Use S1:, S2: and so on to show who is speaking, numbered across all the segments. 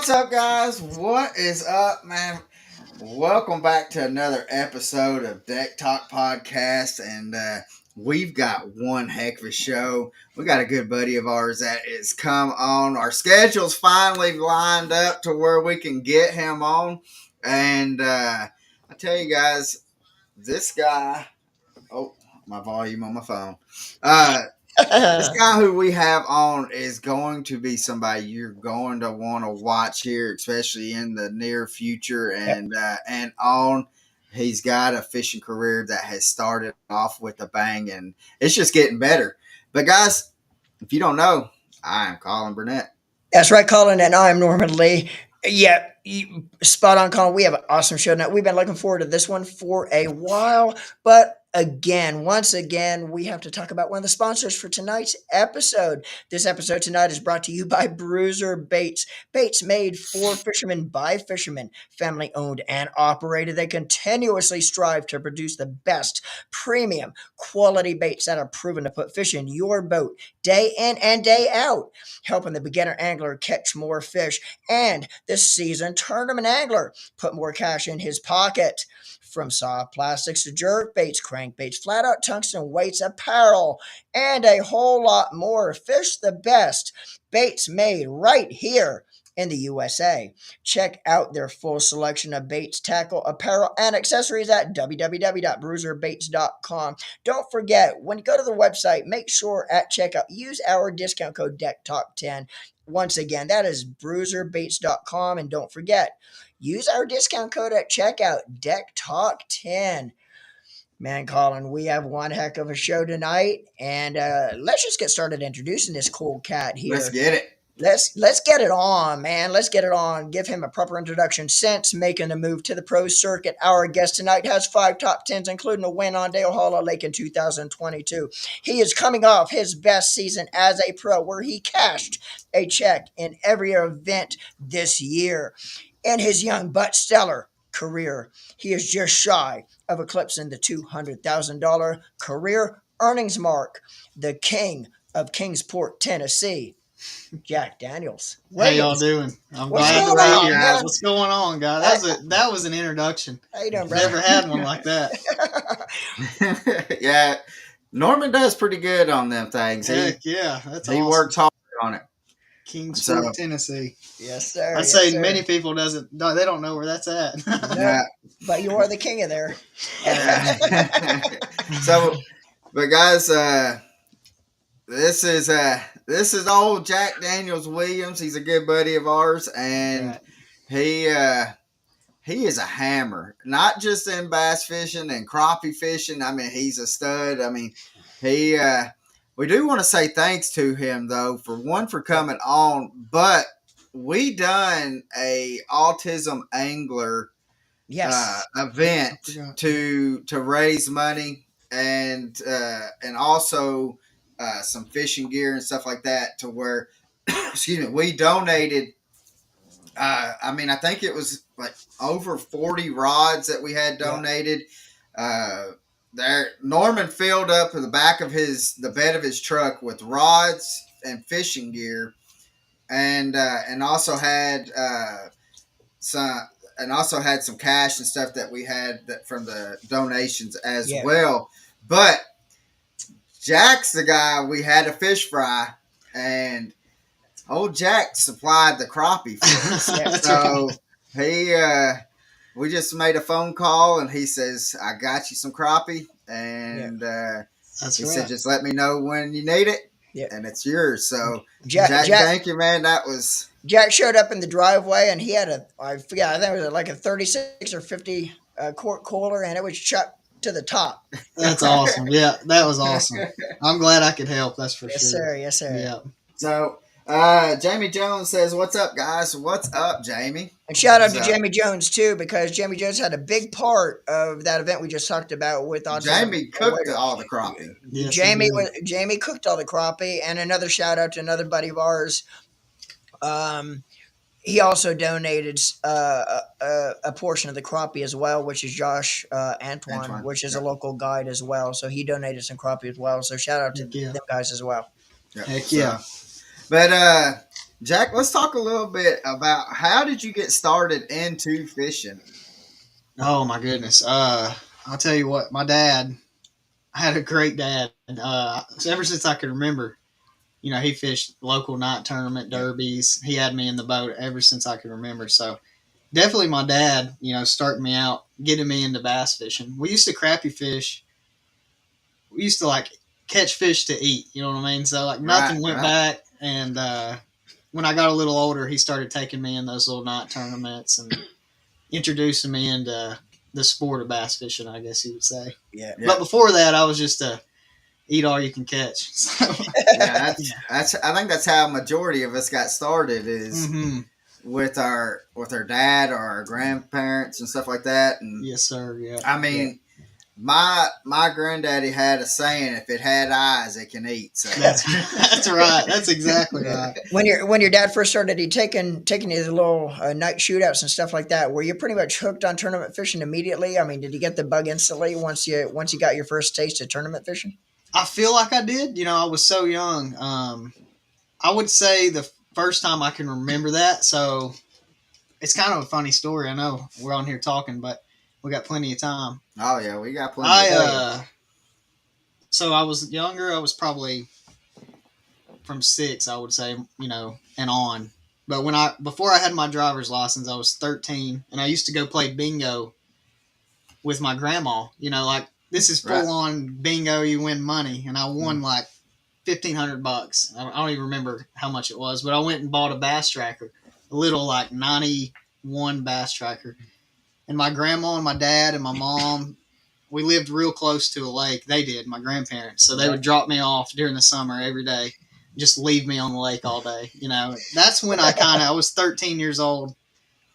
S1: What's up, guys? What is up, man? Welcome back to another episode of Deck Talk Podcast, and we've got one heck of a show. We got a good buddy of ours that is come on. Our schedule's finally lined up to where we can get him on, and I tell you guys, this guy. Oh, my volume on my phone. This guy who we have on is going to be somebody you're going to want to watch here, especially in the near future and on. He's got a fishing career that has started off with a bang, and it's just getting better. But guys, if you don't know, I am Colin Burnett.
S2: That's right, Colin, and I'm Norman Lee. Yeah, spot on, Colin. We have an awesome show now. We've been looking forward to this one for a while, but once again, we have to talk about one of the sponsors for tonight's episode. This episode tonight is brought to you by Bruiser Baits. Baits made for fishermen by fishermen, family owned and operated. They continuously strive to produce the best premium quality baits that are proven to put fish in your boat day in and day out, helping the beginner angler catch more fish and this season tournament angler put more cash in his pocket. From soft plastics to jerk baits, crankbaits, flat out tungsten weights, apparel, and a whole lot more. Fish the best baits made right here in the USA. Check out their full selection of baits, tackle, apparel, and accessories at www.bruiserbaits.com. Don't forget, when you go to the website, make sure at checkout, use our discount code DECKTALK10. Once again, that is bruiserbaits.com. And don't forget, use our discount code at checkout, DECKTALK10. Man, Colin, we have one heck of a show tonight. And let's just get started introducing this cool cat here.
S1: Let's get it.
S2: Let's get it on, man. Let's get it on. Give him a proper introduction. Since making the move to the pro circuit, our guest tonight has 5 top 10s, including a win on Dale Hollow Lake in 2022. He is coming off his best season as a pro, where he cashed a check in every event this year. In his young but stellar career, he is just shy of eclipsing the $200,000 career earnings mark. The king of Kingsport, Tennessee, Jack Daniels.
S3: How y'all doing? I'm glad to be here, guys. What's going on, guys? That was an introduction.
S2: How you doing, brother?
S3: Never had one like that.
S1: Yeah, Norman does pretty good on them things.
S3: Heck yeah, that's awesome.
S1: He works hard on it.
S3: Kingsport, Tennessee.
S2: Yes, sir.
S3: I'd say many people they don't know where that's at.
S2: No, but you are the king of there.
S1: But guys, this is old Jack Daniels Williams. He's a good buddy of ours, and he is a hammer. Not just in bass fishing and crappie fishing. I mean, he's a stud. I mean, we do want to say thanks to him though for coming on, but we done a autism angler event to raise money and also some fishing gear and stuff like that, to where we donated I think it was like over 40 rods that we had donated. There, Norman filled up the back of the bed of his truck with rods and fishing gear, and also had some cash and stuff that we had from the donations as well. But Jack's the guy we had a fish fry, and old Jack supplied the crappie for us. So we just made a phone call, and he says, "I got you some crappie," and he said, "Just let me know when you need it, and it's yours." So Jack, thank you, man.
S2: Jack showed up in the driveway, and he had I think it was like a 36 or 50 quart cooler, and it was chucked to the top.
S3: That's awesome. Yeah, that was awesome. I'm glad I could help. That's for
S2: sure. Yes, sir.
S3: Yeah.
S1: So Jamie Jones says, "What's up, guys? What's up, Jamie?"
S2: And shout out to Jamie Jones too, because Jamie Jones had a big part of that event we just talked about with autism.
S1: Jamie cooked all the crappie.
S3: Yes,
S2: Jamie cooked all the crappie, and another shout out to another buddy of ours. He also donated a portion of the crappie as well, which is Josh Antoine, which is a local guide as well. So he donated some crappie as well. So shout out to them guys as well.
S3: Heck yeah.
S1: But Jack, let's talk a little bit about how did you get started into fishing?
S3: Oh my goodness. I'll tell you what, my dad, I had a great dad. So ever since I could remember, he fished local night tournament derbies. He had me in the boat ever since I could remember. So definitely my dad, starting me out, getting me into bass fishing. We used to crappie fish. We used to like catch fish to eat. You know what I mean? So like nothing went back. And when I got a little older, he started taking me in those little night tournaments and introducing me into the sport of bass fishing, I guess you would say.
S2: Yeah.
S3: But before that, I was just a eat all you can catch. So,
S1: That's I think that's how a majority of us got started is with our dad or our grandparents and stuff like that. And
S3: yes, sir. Yeah.
S1: I mean, my granddaddy had a saying: "If it had eyes, it can eat." So
S3: that's right. That's exactly right.
S2: When your dad first started, he taking you to little night shootouts and stuff like that. Were you pretty much hooked on tournament fishing immediately? I mean, did you get the bug instantly once you got your first taste of tournament fishing?
S3: I feel like I did. I was so young. I would say the first time I can remember that. So it's kind of a funny story. I know we're on here talking, but we got plenty of time.
S1: Oh yeah, we got plenty. Of time.
S3: So I was younger. I was probably from 6, I would say, and on. But before I had my driver's license, I was 13, and I used to go play bingo with my grandma. Like this is full on bingo. You win money, and I won like $1,500. I don't even remember how much it was, but I went and bought a bass tracker, a little like 91 bass tracker. And my grandma and my dad and my mom, we lived real close to a lake. They did, my grandparents. So they would drop me off during the summer every day, just leave me on the lake all day. That's when I was 13 years old,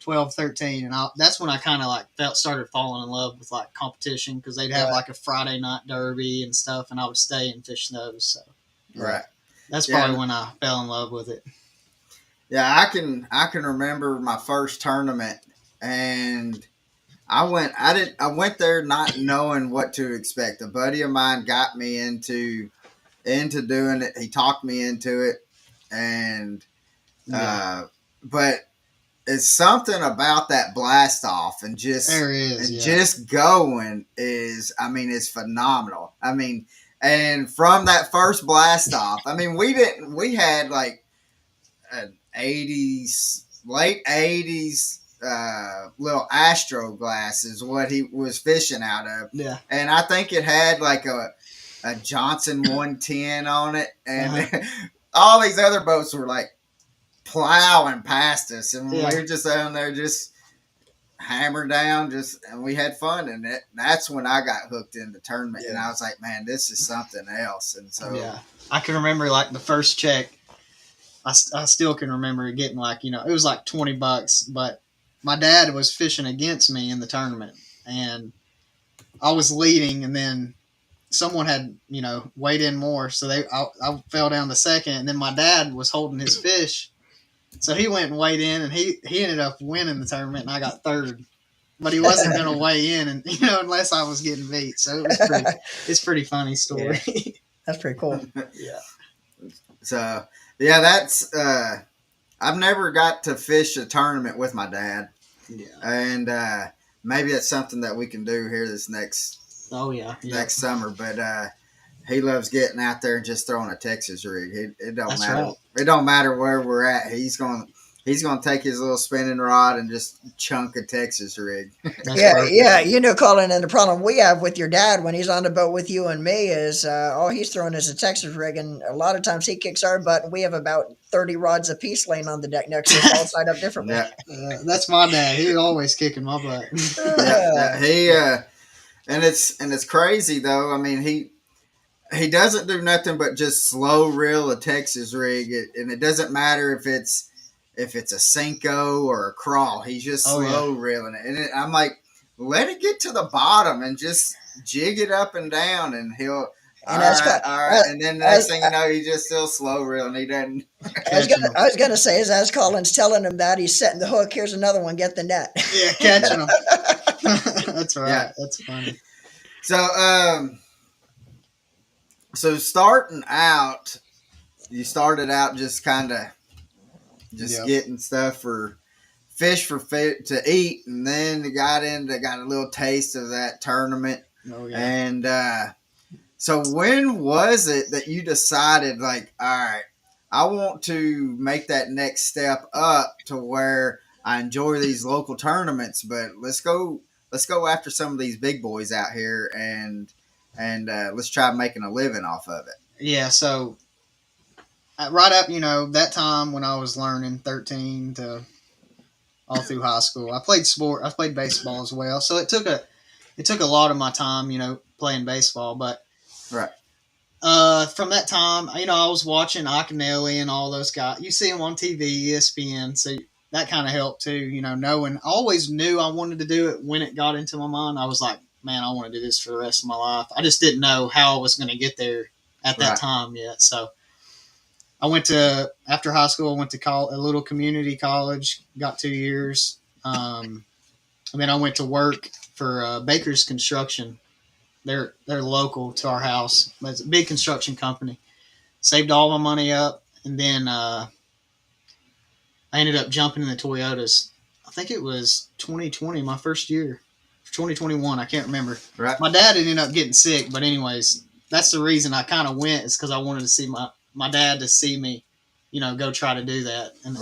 S3: 12, 13. And that's when I kind of like started falling in love with like competition because they'd have like a Friday night derby and stuff. And I would stay and fish those. So that's probably when I fell in love with it.
S1: Yeah, I can remember my first tournament, and I went there not knowing what to expect. A buddy of mine got me into doing it. He talked me into it, and but it's something about that blast off and just just going is phenomenal. I mean, and from that first blast off, I mean, we had like an 80s, late 80s little Astro glass is what he was fishing out of.
S3: Yeah.
S1: And I think it had like a Johnson 110 on it. And all these other boats were like plowing past us. And we were just down there just hammered down, and we had fun. And that's when I got hooked in the tournament. And I was like, man, this is something else. And so
S3: I can remember like the first check. I still can remember getting like, it was like $20, but my dad was fishing against me in the tournament and I was leading, and then someone had, weighed in more. So I fell down to second, and then my dad was holding his fish. So he went and weighed in, and he ended up winning the tournament, and I got third. But he wasn't going to weigh in, and unless I was getting beat. So it's pretty funny story.
S2: Yeah. That's pretty cool.
S3: Yeah.
S1: So yeah, that's I've never got to fish a tournament with my dad.
S3: Yeah.
S1: And maybe that's something that we can do here this next next summer. But he loves getting out there and just throwing a Texas rig. It don't matter. Right. It don't matter where we're at. He's gonna take his little spinning rod and just chunk a Texas rig.
S2: Yeah. Colin, and the problem we have with your dad when he's on the boat with you and me is all he's throwing is a Texas rig, and a lot of times he kicks our butt, and we have about 30 rods apiece laying on the deck next to us, all side up differently.
S3: That's my dad. He's always kicking my butt.
S1: He and it's crazy though. I mean, he doesn't do nothing but just slow reel a Texas rig, and it doesn't matter if it's a Cinco or a crawl. He's just slow reeling it. And I'm like, let it get to the bottom and just jig it up and down, and he'll all right. And then the next thing you know, he's just still slow reeling. He doesn't.
S2: I was gonna say, as Colin's telling him that, he's setting the hook. Here's another one. Get the net.
S3: Yeah, catching him. That's right. Yeah. That's funny.
S1: So starting out, you started out just kind of just getting stuff for fish to eat, and then got a little taste of that tournament.
S3: Oh yeah.
S1: And so when was it that you decided, like, all right, I want to make that next step up to where I enjoy these local tournaments, but let's go after some of these big boys out here, and let's try making a living off of it.
S3: Yeah. So right up, that time when I was learning, 13 to all through high school, I played baseball as well. So it took a lot of my time, playing baseball, but
S1: right.
S3: From that time, I was watching Iaconelli and all those guys. You see them on TV, ESPN, so that kind of helped too. Knowing, I always knew I wanted to do it. When it got into my mind, I was like, man, I want to do this for the rest of my life. I just didn't know how I was going to get there at that time yet. So I after high school, I went to a little community college, got 2 years. And then I went to work for Baker's Construction. They're local to our house. It's a big construction company. Saved all my money up, and then I ended up jumping in the Toyotas. I think it was 2020, my first year. 2021, I can't remember.
S1: Right.
S3: My dad ended up getting sick, but anyways, that's the reason I kind of went, is because I wanted to see my dad to see me, go try to do that. And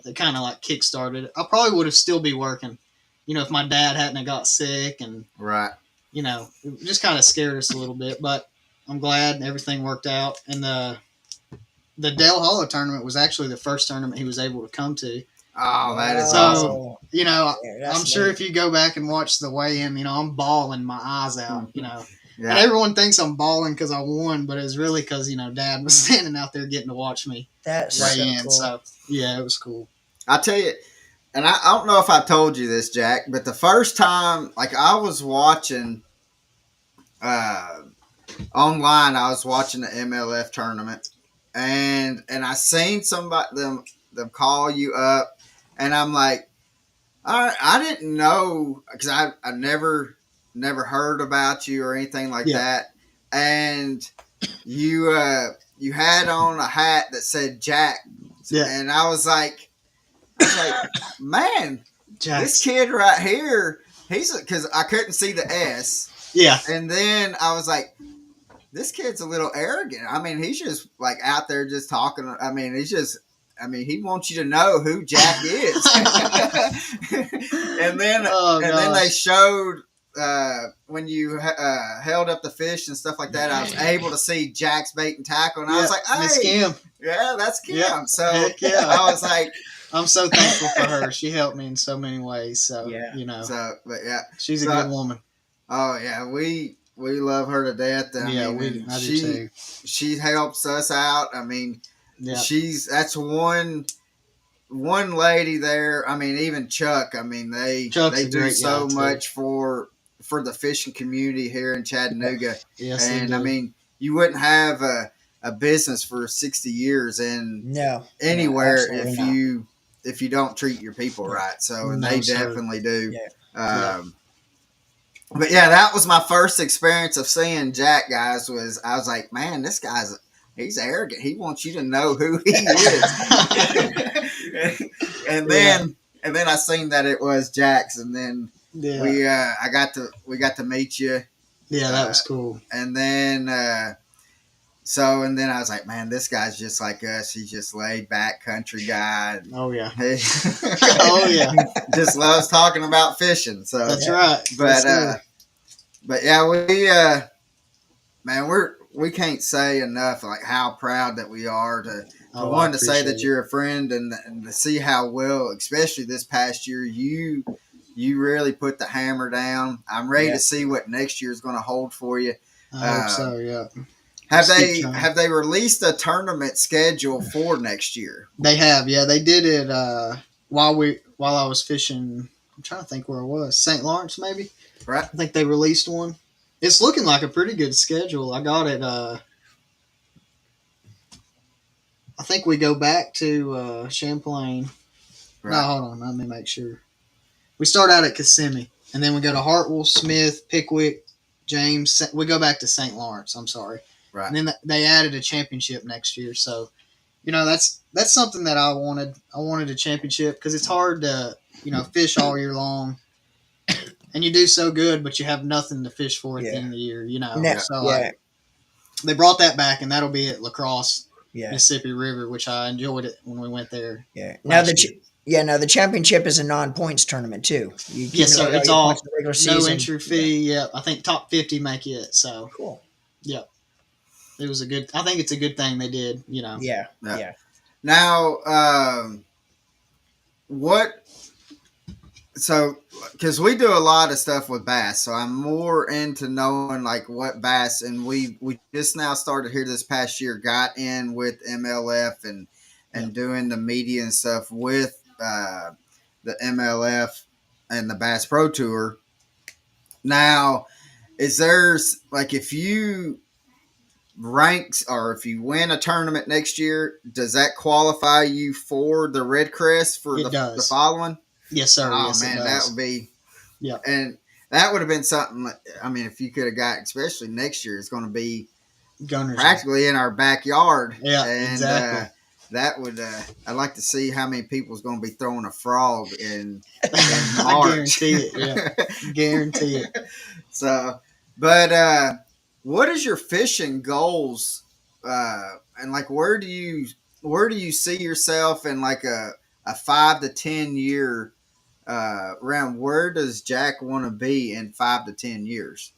S3: it kind of like kick-started it. I probably would have still be working, if my dad hadn't have got sick, and it just kind of scared us a little bit, but I'm glad everything worked out. And the Dale Hollow tournament was actually the first tournament he was able to come to.
S1: Oh, that is awesome.
S3: I'm sure if you go back and watch the weigh-in, I'm bawling my eyes out,
S1: Yeah.
S3: And everyone thinks I'm bawling because I won, but it was really because, Dad was standing out there getting to watch me weigh in.
S2: Cool.
S3: So, yeah, it was cool.
S1: I'll tell you, and I don't know if I told you this, Jack, but the first time, like, I was watching online, I was watching the MLF tournament, and I seen somebody them call you up, and I'm like, all right, I didn't know, because I never heard about you or anything like that, and you had on a hat that said Jack, and I was like, man, this kid right here, because I couldn't see the S.
S3: Yeah.
S1: And then I was like, this kid's a little arrogant. I mean, he's just like out there just talking. I mean, he wants you to know who Jack is. and then they showed when you held up the fish and stuff like that, I was able to see Jack's bait and tackle, and I was like, hey,
S3: Kim.
S1: Yeah, that's Kim.
S3: Yeah.
S1: So I was like,
S3: I'm so thankful for her. She helped me in so many ways. So,
S1: but yeah,
S3: she's a good woman.
S1: Oh yeah, we love her to death. I do too. She helps us out. I mean, that's one lady there. I mean, even Chuck. I mean, they do so much for the fishing community here in Chattanooga.
S3: Yes,
S1: and I mean, you wouldn't have a business for 60 years anywhere if you don't treat your people right. So, and they definitely do.
S2: Yeah.
S1: But yeah, that was my first experience of seeing Jack, guys. I was like, man, this he's arrogant. He wants you to know who he is. and then I seen that it was Jack's, and then we got to meet you.
S3: Yeah, that was cool.
S1: And then and then I was like, man, this guy's just like us. He's just laid back country guy.
S3: Oh yeah.
S1: Oh yeah. Just loves talking about fishing. So
S3: that's right.
S1: But yeah, we can't say enough like how proud that we are to say that you're a friend and to see how well, especially this past year, you really put the hammer down. I'm ready to see what next year is going to hold for you.
S3: I hope so. Yeah.
S1: Have they released a tournament schedule for next year?
S3: They have. Yeah, they did it while I was fishing. I'm trying to think where it was. St. Lawrence, maybe.
S1: Right.
S3: I think they released one. It's looking like a pretty good schedule. I got it. I think we go back to Champlain. Right. No, hold on. Let me make sure. We start out at Kissimmee, and then we go to Hartwell, Smith, Pickwick, James. We go back to St. Lawrence. I'm sorry.
S1: Right.
S3: And then they added a championship next year. So That's something that I wanted. I wanted a championship because it's hard to fish all year long, and you do so good, but you have nothing to fish for at the
S2: Yeah.
S3: end of the year.
S2: No,
S1: Yeah.
S3: So
S2: yeah.
S3: they brought that back, and that'll be at La Crosse,
S2: Yeah.
S3: Mississippi River, which I enjoyed it when we went there
S2: Yeah.
S3: last year.
S2: Now the championship is a non-points tournament too. You
S3: Yes, sir.
S2: accumulate all
S3: It's
S2: your points
S3: all
S2: in the regular
S3: no
S2: season.
S3: entry
S2: Yeah.
S3: fee. Yeah, I think top 50 make it. So
S2: Cool.
S3: yeah, it was a good. I think it's a good thing they did.
S2: Yeah.
S1: Yeah.
S2: Yeah.
S1: Now, what? So, because we do a lot of stuff with bass, so I'm more into knowing like what bass, and we just now started here this past year, got in with MLF and doing the media and stuff with the MLF and the Bass Pro Tour. Now, is there's like if you ranks or if you win a tournament next year, does that qualify you for the Red Crest for
S3: It
S1: the
S3: does.
S1: following?
S3: Yes, sir.
S1: Oh
S3: Yes, it
S1: man, that
S3: does.
S1: would be
S3: Yeah.
S1: and that would have been something. I mean, if you could have got, especially next year, it's going to be
S3: Gunners.
S1: practically in our backyard.
S3: Yeah,
S1: And
S3: exactly.
S1: that would I'd like to see how many people's going to be throwing a frog in
S3: I
S1: March.
S3: guarantee it. Yeah, guarantee it.
S1: So, but what is your fishing goals? And like, where do you see yourself in like a 5 to 10 year round? Where does Jack want to be in 5 to 10 years?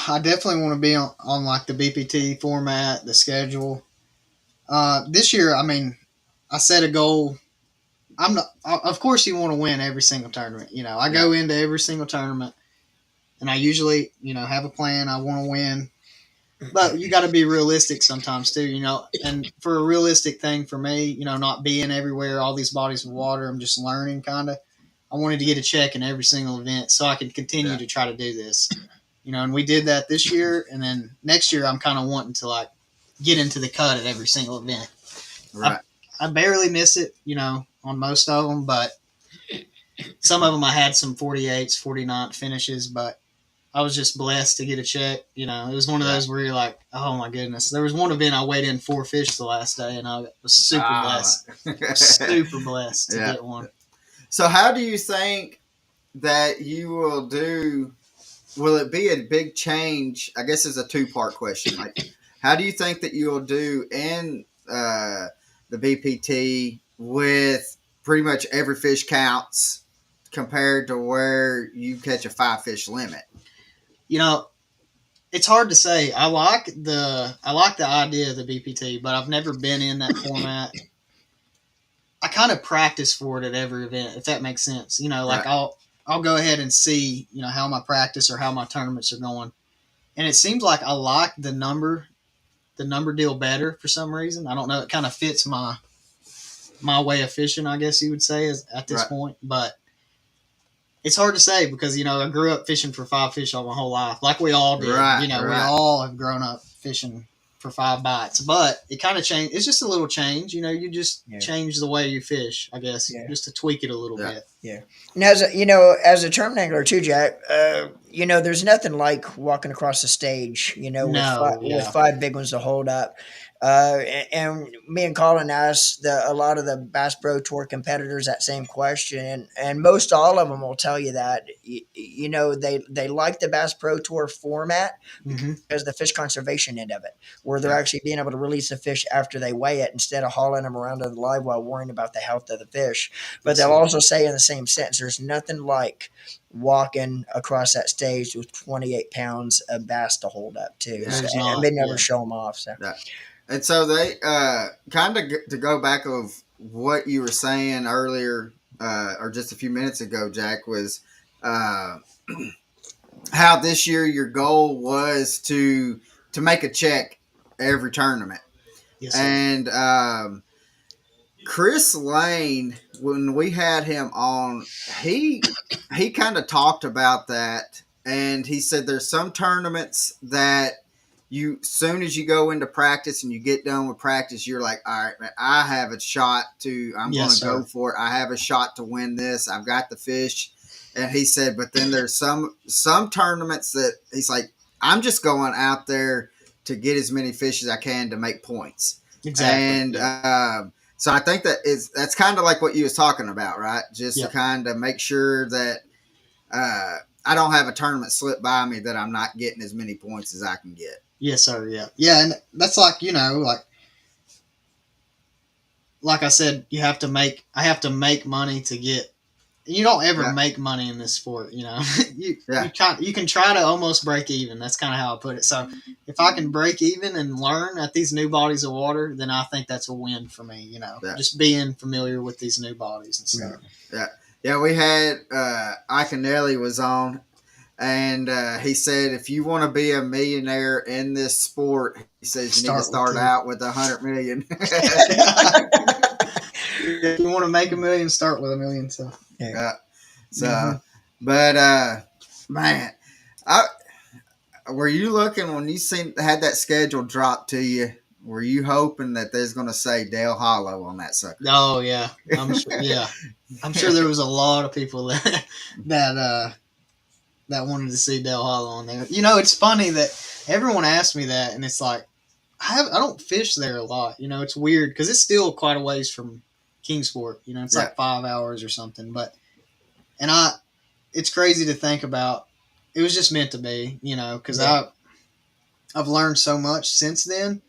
S3: I definitely want to be on like the BPT format, the schedule. This year, I mean, I set a goal. I'm not. Of course, you want to win every single tournament. I go into every single tournament, and I usually, have a plan. I want to win, but you got to be realistic sometimes too. And for a realistic thing for me, not being everywhere, all these bodies of water, I'm just learning kind of. I wanted to get a check in every single event so I could continue to try to do this. And we did that this year, and then next year I'm kind of wanting to like get into the cut at every single event.
S1: Right.
S3: I barely miss it, on most of them, but some of them I had some 48s, 49 finishes, but I was just blessed to get a check. It was one of those where you're like, oh my goodness. There was one event I weighed in 4 fish the last day, and I was super blessed. Super blessed to get one.
S1: So how do you think that you will do? Will it be a big change? I guess it's a 2-part question. Like, how do you think that you will do in the BPT with pretty much every fish counts compared to where you catch a 5 fish limit?
S3: It's hard to say. I like the idea of the BPT, but I've never been in that format. I kind of practice for it at every event, if that makes sense. Like I'll go ahead and see, how my practice or how my tournaments are going. And it seems like I like the number deal better for some reason. I don't know. It kind of fits my way of fishing, I guess you would say, at this point. But it's hard to say because, I grew up fishing for 5 fish all my whole life, like we all did. We all have grown up fishing for 5 bites, but it kind of changed. It's just a little change. You just change the way you fish, I guess, just to tweak it a little bit.
S2: Yeah. And as a tournament angler too, Jack, there's nothing like walking across the stage, with 5 big ones to hold up. And me and Colin asked a lot of the Bass Pro Tour competitors that same question, and most all of them will tell you that they like the Bass Pro Tour format because the fish conservation end of it, where they're actually being able to release the fish after they weigh it instead of hauling them around to the live well worrying about the health of the fish. But they'll also say in the same sentence, there's nothing like walking across that stage with 28 pounds of bass to hold up too. And they never show them off. So.
S1: Yeah. And so they kind of to go back of what you were saying earlier, or just a few minutes ago, Jack, was how this year your goal was to make a check every tournament.
S3: Yes, sir.
S1: And Chris Lane, when we had him on, he kind of talked about that, and he said there's some tournaments that soon as you go into practice and you get done with practice, you're like, all right, man, I have a shot I'm going to go for it. I have a shot to win this. I've got the fish. And he said, but then there's some tournaments that he's like, I'm just going out there to get as many fish as I can to make points.
S3: Exactly.
S1: And so I think that's kind of like what you was talking about, right? Just to
S3: Yep.
S1: kind of make sure that I don't have a tournament slip by me that I'm not getting as many points as I can get.
S3: Yes, sir. Yeah. Yeah, and that's like, like I said, I have to make money to get. You don't ever
S1: Yeah.
S3: make money in this sport, you
S1: Yeah.
S3: you can try to almost break even. That's kind of how I put it. So if I can break even and learn at these new bodies of water, then I think that's a win for me.
S1: Yeah.
S3: Just being familiar with these new bodies and stuff.
S1: Yeah. Yeah. We had Iconelli was on, and he said if you want to be a millionaire in this sport, he says you need to start out with 100 million.
S3: If you want to make $1 million, start with $1 million. So
S1: Yeah. So, but man, were you looking when you had that schedule drop to you? Were you hoping that there's going to say Dale Hollow on that sucker?
S3: Oh yeah, I'm sure. Yeah, I'm sure there was a lot of people that wanted to see Dale Hollow on there. It's funny that everyone asked me that, and it's like I don't fish there a lot. It's weird because it's still quite a ways from Kingsport. It's like 5 hours or something. But it's crazy to think about. It was just meant to be, because I've learned so much since then,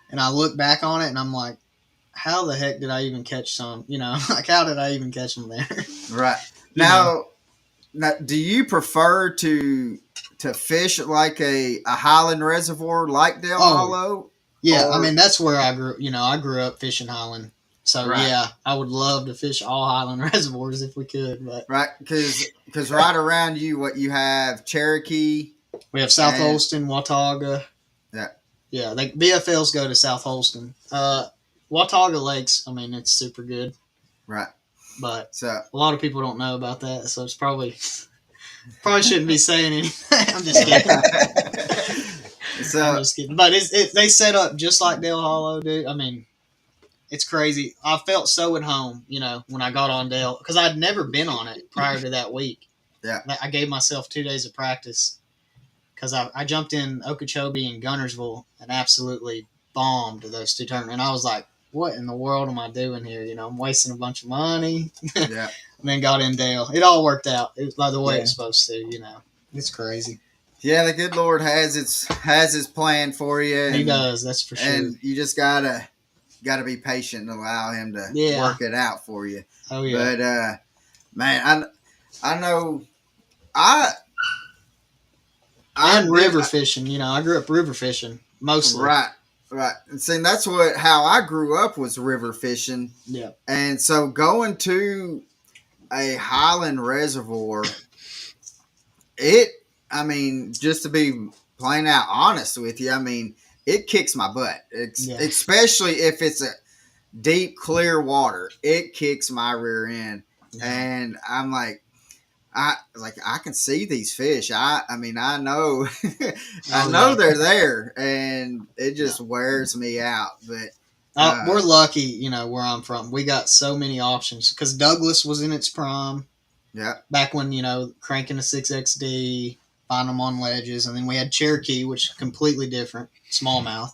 S3: and I look back on it and I'm like, how the heck did I even catch some? Like how did I even catch them there?
S1: Right. Now, do you prefer to fish like a Highland reservoir like Dale Hollow?
S3: Yeah, I mean that's where I grew. I grew up fishing Highland, so
S1: Right.
S3: yeah, I would love to fish all Highland reservoirs if we could. But
S1: right, because right around you, what you have Cherokee.
S3: We have South Holston, Watauga. Yeah. The BFLs go to South Holston. Watauga Lakes. I mean, it's super good.
S1: Right.
S3: But
S1: so
S3: a lot of people don't know about that, so it's probably shouldn't be saying anything. I'm just kidding. I'm just kidding. But they set up just like Dale Hollow, dude. I mean, it's crazy. I felt so at home, when I got on Dale, because I'd never been on it prior to that week.
S1: Yeah.
S3: I gave myself 2 days of practice because I jumped in Okeechobee and Gunnersville and absolutely bombed those 2 tournaments. And I was like, what in the world am I doing here? I'm wasting a bunch of money.
S1: Yeah.
S3: And then got in Dale. It all worked out. It was by the way it's supposed to, It's crazy.
S1: Yeah, the good Lord has his plan for you. And,
S3: he does, that's for sure.
S1: And you just gotta be patient and allow him to work it out for you.
S3: Oh yeah.
S1: But man, I know
S3: I'm river fishing, I grew up river fishing mostly.
S1: Right. And see, that's how I grew up was river fishing.
S3: Yeah.
S1: And so going to a Highland reservoir, just to be plain out honest with you, I mean, it kicks my butt. Especially if it's a deep, clear water. It kicks my rear end. Yeah. And I'm like, I can see these fish. I know I know they're there, and it just wears me out. But
S3: we're lucky, where I'm from. We got so many options because Douglas was in its prime.
S1: Yeah.
S3: Back when cranking a 6XD, find them on ledges, and then we had Cherokee, which is completely different, smallmouth.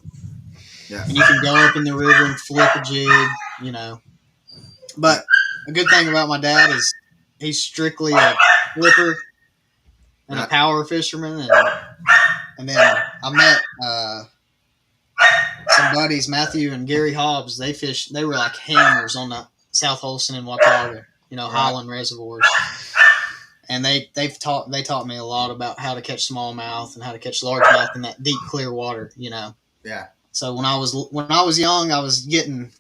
S1: Yeah.
S3: And you can go up in the river and flip a jig, But a good thing about my dad is he's strictly a flipper and a power fisherman, and then I met some buddies, Matthew and Gary Hobbs. They were like hammers on the South Holston and Watauga, Highland reservoirs, and they taught me a lot about how to catch smallmouth and how to catch largemouth in that deep, clear water,
S1: Yeah.
S3: So when I was young, I was getting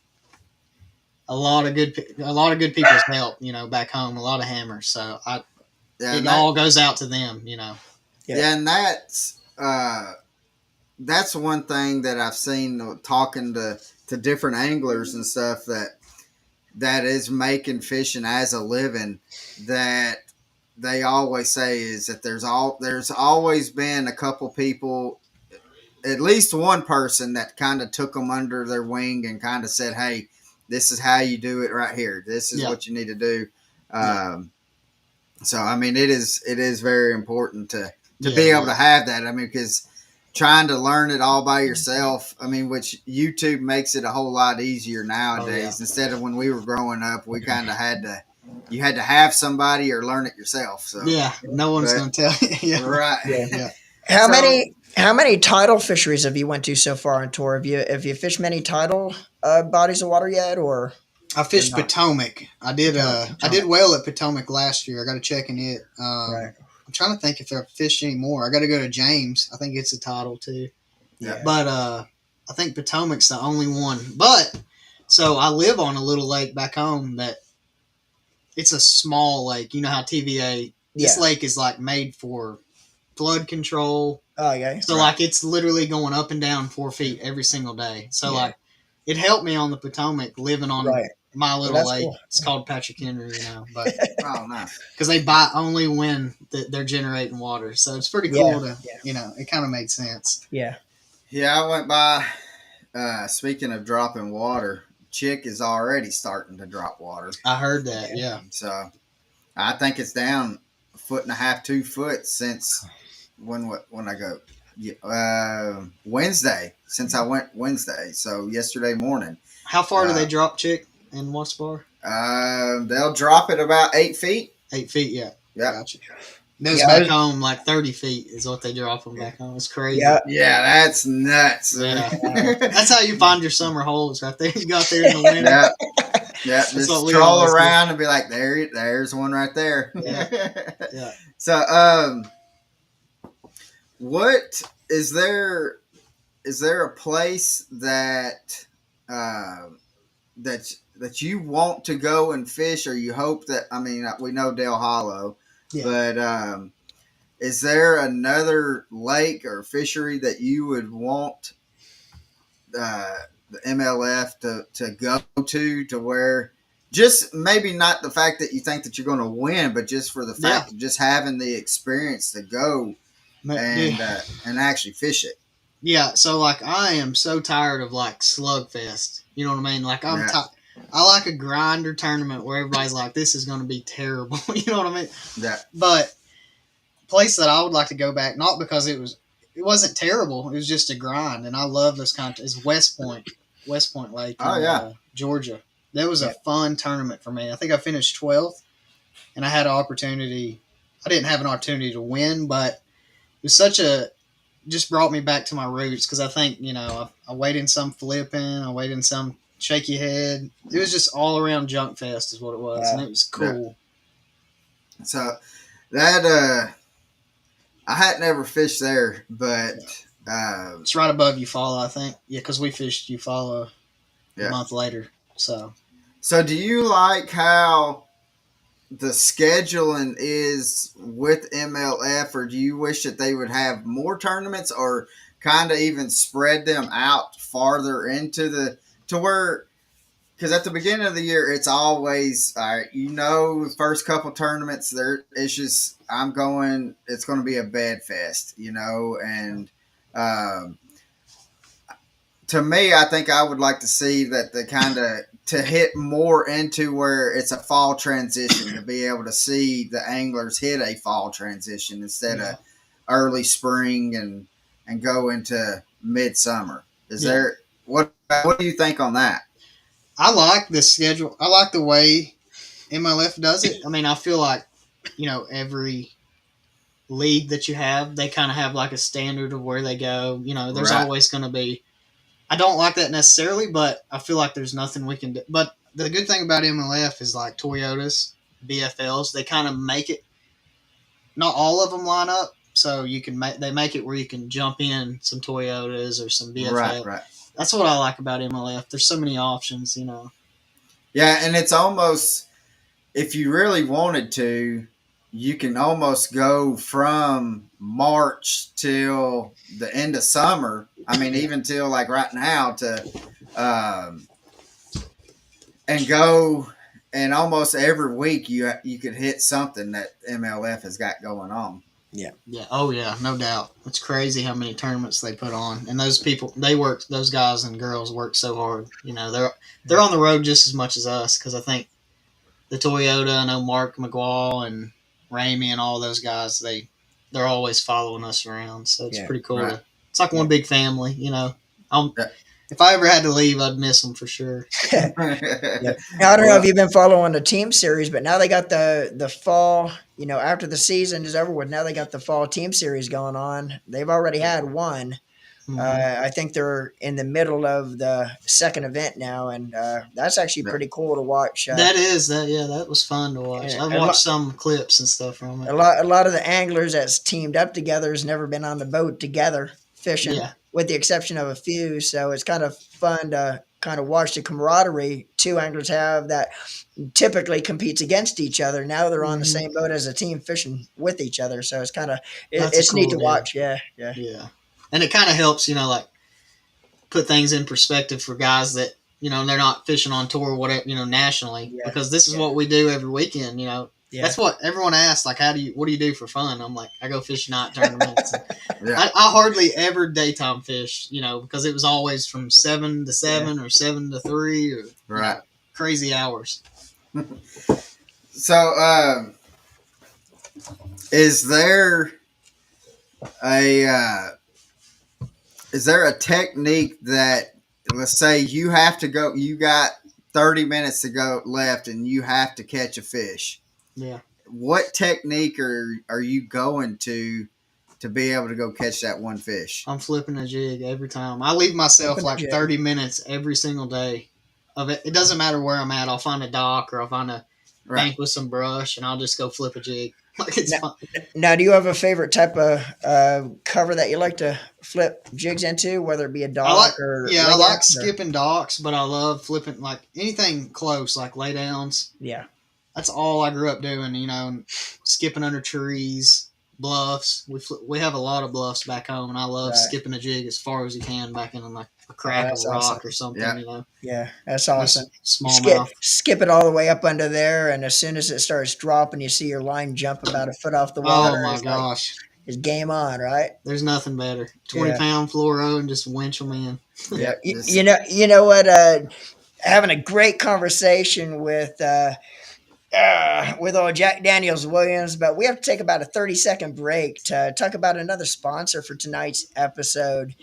S3: a lot of good people's help, back home, a lot of hammers. So it all goes out to them,
S1: Yeah, and that's one thing that I've seen talking to different anglers and stuff that is making fishing as a living, that they always say is that there's always been a couple people, at least one person that kind of took them under their wing and kind of said, hey, this is how you do it right here. This is what you need to do. So, I mean, it is very important to be able to have that. I mean, because trying to learn it all by yourself. I mean, which YouTube makes it a whole lot easier nowadays. Instead of when we were growing up, we kind of you had to have somebody or learn it yourself. So
S3: Yeah, no one's going to tell you. Yeah.
S1: right.
S2: Yeah. How many tidal fisheries have you went to so far on tour? Have you fished many tidal bodies of water yet, or?
S3: I fished Potomac. I did well at Potomac last year. I got a check in it.
S2: Right.
S3: I'm trying to think if I've fished any more. I got to go to James. I think it's a tidal too.
S2: Yeah.
S3: But I think Potomac's the only one. But so I live on a little lake back home that it's a small lake. You know how TVA. This lake is like made for flood control.
S2: Oh yeah.
S3: So like it's literally going up and down 4 feet every single day. So like it helped me on the Potomac living on my little lake. Cool. It's called Patrick Henry, but
S1: oh nice,
S3: because they bite only when they're generating water. So it's pretty cool to it kind of made sense.
S2: Yeah.
S1: Yeah, I went by. Speaking of dropping water, Chick is already starting to drop water.
S3: I heard that. Yeah.
S1: So I think it's down 1.5 feet, 2 foot since when I go Wednesday. Since I went Wednesday, so yesterday morning.
S3: How far do they drop Chick in Watts Bar?
S1: They'll drop it about 8 feet.
S3: 8 feet, yeah.
S1: Yeah.
S3: Gotcha. Those back home, like 30 feet is what they drop them back home. It's crazy.
S1: Yeah, that's nuts.
S3: Yeah. That's how you find your summer holes right there. You go out there in the winter.
S1: Yeah, just stroll around and be like, there's one right there.
S3: Yeah.
S1: So, what is there? Is there a place that that you want to go and fish, or you hope that? I mean, we know Del Hollow, but is there another lake or fishery that you would want the MLF to go to where just maybe not the fact that you think that you're going to win, but just for the fact of just having the experience to go and actually fish it.
S3: Yeah, so like I am so tired of like slugfest. You know what I mean? Like I like a grinder tournament where everybody's like, "This is going to be terrible." You know what I mean?
S1: Yeah.
S3: But place that I would like to go back, not because it wasn't terrible. It was just a grind, and I love this is West Point Lake in Georgia. That was a fun tournament for me. I think I finished 12th, and I had an opportunity. I didn't have an opportunity to win, but it was just brought me back to my roots because I think, I weighed in some flipping, I weighed in some shaky head. It was just all around junk fest is what it was, and it was cool.
S1: Yeah. So that I hadn't ever fished there, but
S3: it's right above Eufaula, I think. Yeah, because we fished Eufaula a month later. So
S1: do you like how the scheduling is with MLF, or do you wish that they would have more tournaments or kind of even spread them out farther into to where, because at the beginning of the year, it's always, the first couple tournaments it's just, it's going to be a bed fest, and to me, I think I would like to see that the kind of to hit more into where it's a fall transition, to be able to see the anglers hit a fall transition instead of early spring and go into midsummer. What do you think on that?
S3: I like the schedule. I like the way MLF does it. I mean, I feel like, every league that you have, they kind of have like a standard of where they go. There's always going to be. I don't like that necessarily, but I feel like there's nothing we can do. But the good thing about MLF is like Toyotas, BFLs, they kind of make it. Not all of them line up, so they make it where you can jump in some Toyotas or some BFL.
S1: Right.
S3: That's what I like about MLF. There's so many options,
S1: Yeah, and it's almost, if you really wanted to, you can almost go from March till the end of summer. I mean, even till like right now and go, and almost every week you could hit something that MLF has got going on.
S2: Yeah.
S3: Yeah. Oh yeah, no doubt. It's crazy how many tournaments they put on, and those people, those guys and girls work so hard. They're on the road just as much as us, because I think the Toyota, I know Mark McGraw and Ramey and all those guys, they're always following us around. So it's pretty cool It's like one big family, you know.
S1: Yeah.
S3: If I ever had to leave, I'd miss them for sure.
S2: Yeah. Now, I don't know if you've been following the team series, but now they got the fall. You know, after the season is over with, now they got the fall team series going on. They've already had one. I think they're in the middle of the second event now, and that's actually pretty cool to watch.
S3: That was fun to watch. I watched some clips and stuff from it.
S2: A lot of the anglers that's teamed up together has never been on the boat together fishing, with the exception of a few. So it's kind of fun to kind of watch the camaraderie two anglers have that typically competes against each other. Now they're on the same boat as a team fishing with each other. So it's kind of it's cool neat to watch. Yeah.
S3: And it kind of helps, you know, like put things in perspective for guys that, you know, they're not fishing on tour or whatever, you know, nationally, because this is what we do every weekend, you know. That's what everyone asks, like, what do you do for fun? I'm like, I go fish night tournaments. I hardly ever daytime fish, you know, because it was always from 7 to 7 or 7 to 3 or you know, crazy hours.
S1: So, is there a technique that, let's say you have to go, you got 30 minutes to go left and you have to catch a fish?
S3: Yeah.
S1: What technique are you going to be able to go catch that one fish?
S3: I'm flipping a jig every time. I leave myself like 30 minutes every single day of it. It doesn't matter where I'm at. I'll find a dock or I'll find a bank with some brush and I'll just go flip a jig. Like it's fun.
S2: Now, do you have a favorite type of cover that you like to flip jigs into, whether it be a dock or?
S3: Yeah, I like skipping docks, but I love flipping like anything close, like lay downs.
S2: Yeah.
S3: That's all I grew up doing, you know, skipping under trees, bluffs. We have a lot of bluffs back home, and I love skipping a jig as far as you can back in like a crack of rock or something, you know.
S2: Yeah, that's awesome.
S3: Smallmouth.
S2: Skip it all the way up under there, and as soon as it starts dropping, you see your line jump about a foot off the water.
S3: Oh, my gosh.
S2: It's game on, right?
S3: There's nothing better. 20-pound fluoro and just winch them in.
S2: Yeah. You know what? Having a great conversation with old Jack Daniels Williams, but we have to take about a 30-second break to talk about another sponsor for tonight's episode.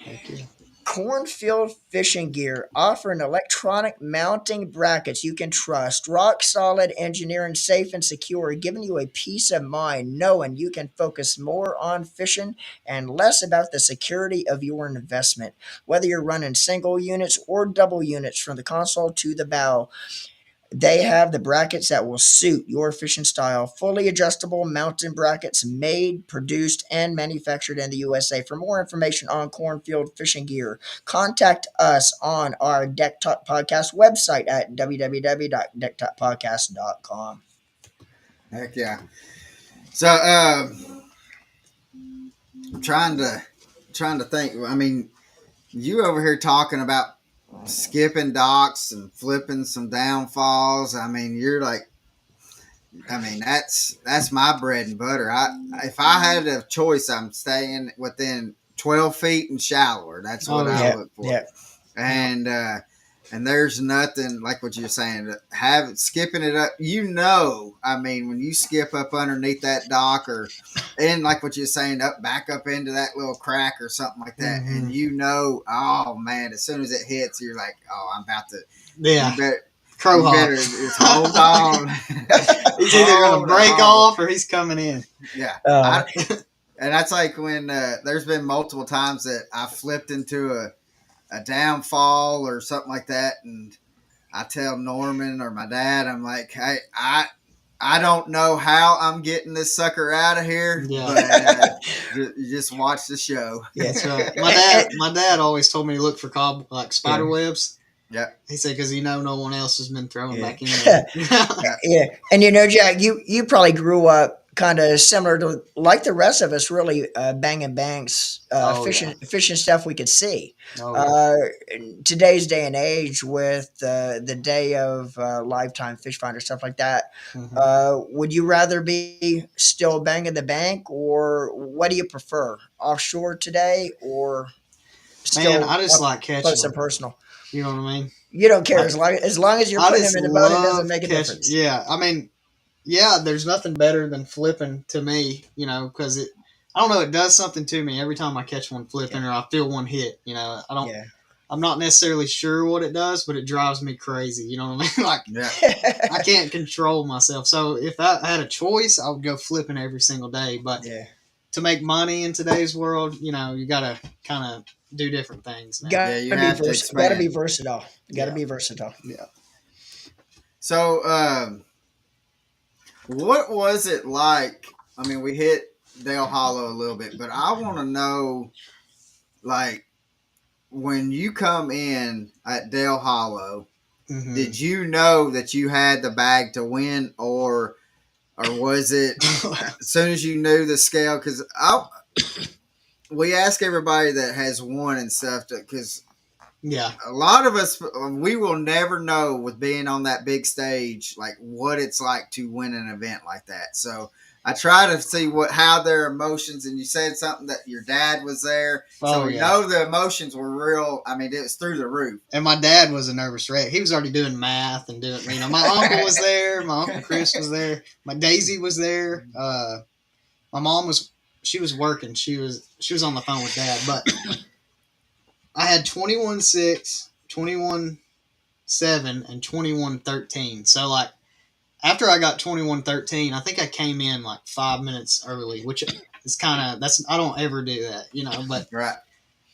S2: Cornfield Fishing Gear, offering electronic mounting brackets you can trust, rock solid engineering, safe and secure, giving you a peace of mind knowing you can focus more on fishing and less about the security of your investment. Whether you're running single units or double units from the console to the bow, they have the brackets that will suit your fishing style. Fully adjustable mountain brackets made, produced, and manufactured in the USA. For more information on Cornfield Fishing Gear, contact us on our Deck Talk Podcast website at www.decktalkpodcast.com.
S1: Heck yeah. So, I'm trying to think. I mean, you over here talking about skipping docks and flipping some downfalls. I mean, that's my bread and butter. If I had a choice, I'm staying within 12 feet and shallower. That's what I look for. Yeah. And there's nothing like what you're saying. Skipping it up, you know. I mean, when you skip up underneath that dock and like what you're saying, back up into that little crack or something like that, and you know, oh man, as soon as it hits, you're like, oh, I'm about to.
S3: Yeah.
S1: You better just hold on.
S3: He's either going to break off or he's coming in.
S1: Yeah. And that's like when there's been multiple times that I flipped into a downfall or something like that, and I tell Norman or my dad, I'm like, hey, I don't know how I'm getting this sucker out of here, but you just watch the show.
S3: Yeah, that's right. My dad always told me to look for spider webs.
S1: Yeah,
S3: he said because no one else has been throwing back in there.
S2: Yeah, and you know, Jack, you probably grew up kind of similar to like the rest of us, really banging banks, fishing stuff we could see. In today's day and age, with the day of lifetime fish finder stuff like that, would you rather be still banging the bank, or what do you prefer, offshore today, or still?
S3: Man, I just like catching
S2: close and personal.
S3: You know what I mean?
S2: You don't care as long as you're putting them in the boat, it doesn't make a difference.
S3: Yeah, I mean. Yeah, there's nothing better than flipping to me, you know, because I don't know. It does something to me every time I catch one flipping or I feel one hit. You know, I don't.
S2: Yeah.
S3: I'm not necessarily sure what it does, but it drives me crazy. You know what I mean? Like
S1: Yeah.
S3: I can't control myself. So if I had a choice, I would go flipping every single day. But
S2: Yeah.
S3: to make money in today's world, you know, you gotta kind of do different things now.
S1: Yeah,
S2: Gotta
S1: you
S2: be
S1: have to
S2: Gotta be
S1: expand.
S2: versatile. Gotta
S3: Yeah.
S2: be versatile.
S3: Yeah.
S1: So, what was it like? I mean, we hit Dale Hollow a little bit, but I want to know, like, when you come in at Dale Hollow,
S3: Mm-hmm.
S1: did you know that you had the bag to win, or was it as soon as you knew the scale? Because we ask everybody that has won and stuff, because
S3: Yeah.
S1: a lot of us, we will never know with being on that big stage, like what it's like to win an event like that. So I try to see how their emotions, and you said something that your dad was there. So
S3: Oh
S1: we
S3: yeah.
S1: know the emotions were real. I mean, it was through the roof.
S3: And my dad was a nervous wreck. He was already doing math and doing, you know, my uncle was there. My uncle Chris was there. My Daisy was there. My mom was, she was working. She was on the phone with dad. But I had 21-6, 21-7, and 21-13. So like after I got 21-13, I think I came in like 5 minutes early, which is kind of I don't ever do that, you know. But
S1: Right.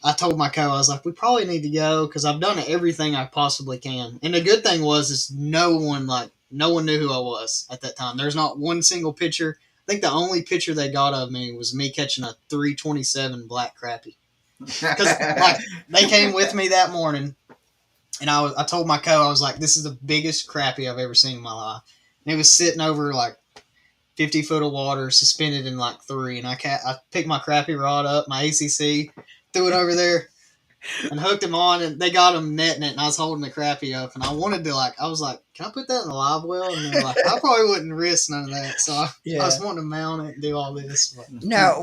S3: I told my co, I was like, we probably need to go because I've done everything I possibly can. And the good thing is no one knew who I was at that time. There's not one single picture. I think the only picture they got of me was me catching a 327 black crappie. Because like they came with me that morning, and I told my co, I was like, this is the biggest crappie I've ever seen in my life. And it was sitting over like 50 foot of water, suspended in like 3. And I picked my crappie rod up, my ACC, threw it over there, and hooked him on, and they got him netting it, and I was holding the crappie up, and I wanted to I was like, can I put that in the live well? And they're like, I probably wouldn't risk none of that. So I was wanting to mount it and do all this. But
S2: Now,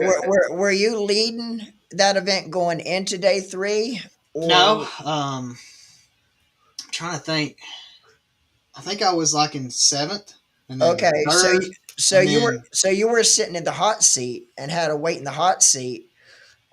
S2: were you leading that event going into day 3? Or
S3: no, I'm trying to think. I think I was like in 7th, and then
S2: okay,
S3: 3rd, and then
S2: so you were sitting in the hot seat and had to wait in the hot seat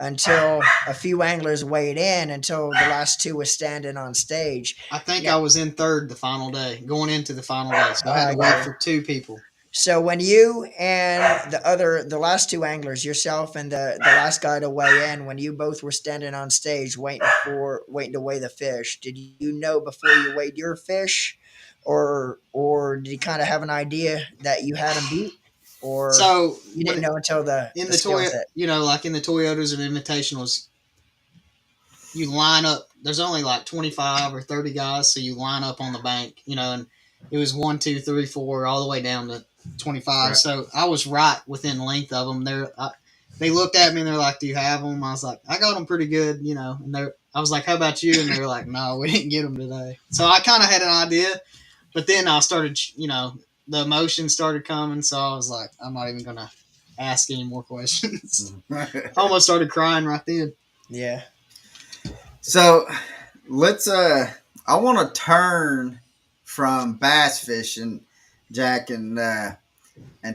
S2: until a few anglers weighed in until the last 2 was standing on stage.
S3: I think
S2: Yeah.
S3: I was in 3rd the final day, going into the final day. So I had to
S2: got
S3: wait
S2: it.
S3: for 2 people.
S2: So when you and the last 2 anglers, yourself and the last guy to weigh in, when you both were standing on stage waiting to weigh the fish, did you know before you weighed your fish, or did you kind of have an idea that you had him beat, or
S3: So
S2: you
S3: when
S2: didn't know until the
S3: in the
S2: scales
S3: Toyota,
S2: hit?
S3: you know, like in the Toyotas and Invitationals, you line up. There's only like 25 or 30 guys, so you line up on the bank, you know, and it was 1, 2, 3, 4, all the way down to 25.
S1: Right.
S3: So I was right within length of them. They looked at me and they're like, "Do you have them?" I was like, "I got them pretty good," you know. And I was like, "How about you?" And they were like, "No, we didn't get them today." So I kind of had an idea, but then I started, you know, the emotions started coming, so I was like, "I'm not even gonna ask any more questions." I almost started crying right then.
S2: Yeah.
S1: So let's I want to turn from bass fishing, Jack, and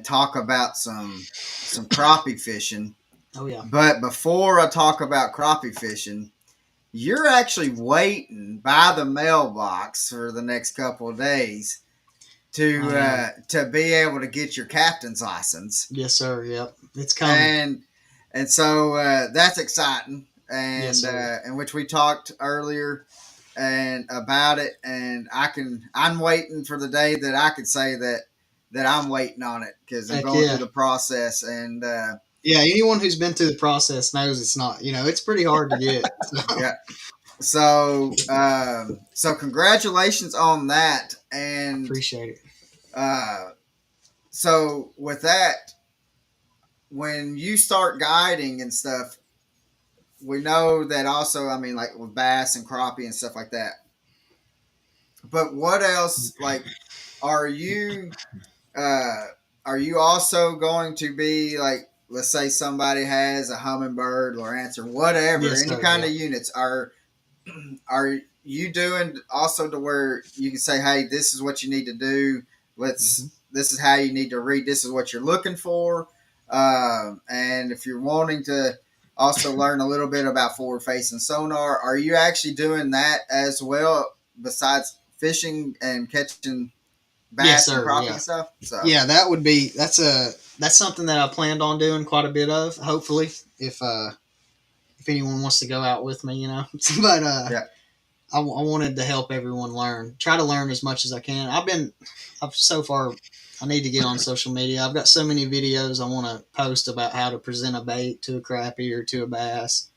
S1: talk about some crappie fishing.
S3: Oh yeah.
S1: But before I talk about crappie fishing, you're actually waiting by the mailbox for the next couple of days to be able to get your captain's license.
S3: Yes, sir. Yep, it's coming.
S1: And so that's exciting. And
S3: Yes, sir.
S1: in which we talked earlier and about it, and I'm waiting for the day that I could say that I'm waiting on it, because I'm
S3: Heck
S1: going
S3: yeah.
S1: through the process. And
S3: Yeah, anyone who's been through the process knows it's not. You know, it's pretty hard to get. So.
S1: yeah. So congratulations on that. And
S3: Appreciate it.
S1: So with that, when you start guiding and stuff, we know that also, I mean, like with bass and crappie and stuff like that. But what else, like, are you also going to be like, let's say somebody has a hummingbird or ants or whatever,
S3: Yes,
S1: any
S3: sir,
S1: kind
S3: yeah.
S1: of units, are you doing also to where you can say, hey, this is what you need to do. This is how you need to read. This is what you're looking for. And if you're wanting to also learn a little bit about forward facing sonar, are you actually doing that as well besides fishing and catching
S3: Yes,
S1: bass and
S3: sir.
S1: crappie
S3: Yeah.
S1: and stuff? So
S3: Yeah, that's something that I planned on doing quite a bit of. Hopefully, if anyone wants to go out with me, but
S1: yeah,
S3: I wanted to help everyone learn. Try to learn as much as I can. I've so far. I need to get on social media. I've got so many videos I want to post about how to present a bait to a crappie or to a bass.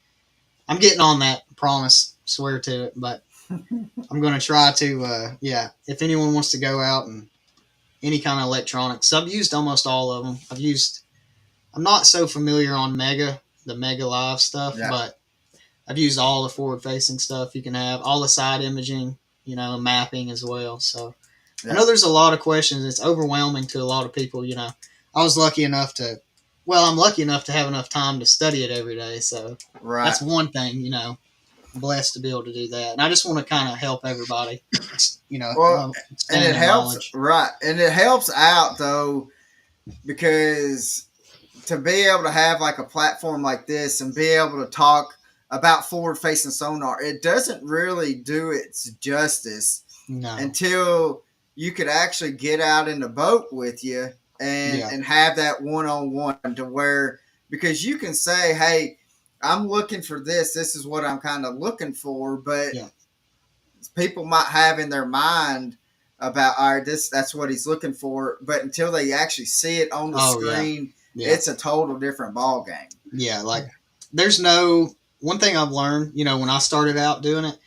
S3: I'm getting on that. Promise. Swear to it. But I'm going to try to. Yeah. If anyone wants to go out and any kind of electronics, I've used almost all of them. I'm not so familiar on the Mega Live stuff,
S1: yeah,
S3: but I've used all the forward facing stuff you can have, all the side imaging, mapping as well. So I
S1: yeah.
S3: know there's a lot of questions. It's overwhelming to a lot of people. I was lucky enough to, well, I'm lucky enough to have enough time to study it every day. So
S1: Right.
S3: that's one thing, blessed to be able to do that. And I just want to kind of help everybody,
S1: Well, and
S3: expand
S1: it
S3: their
S1: helps,
S3: knowledge.
S1: right? And it helps out though because to be able to have like a platform like this and be able to talk about forward facing sonar, it doesn't really do its justice
S3: No.
S1: until you could actually get out in the boat with you and
S3: Yeah.
S1: and have that one-on-one to where, because you can say, hey, I'm looking for this is what I'm kind of looking for, but
S3: Yeah.
S1: people might have in their mind about, all right, that's what he's looking for, but until they actually see it on the
S3: Oh, yeah.
S1: screen,
S3: Yeah.
S1: it's a total different ball game.
S3: Yeah. Like, there's no one thing I've learned, when I started out doing it,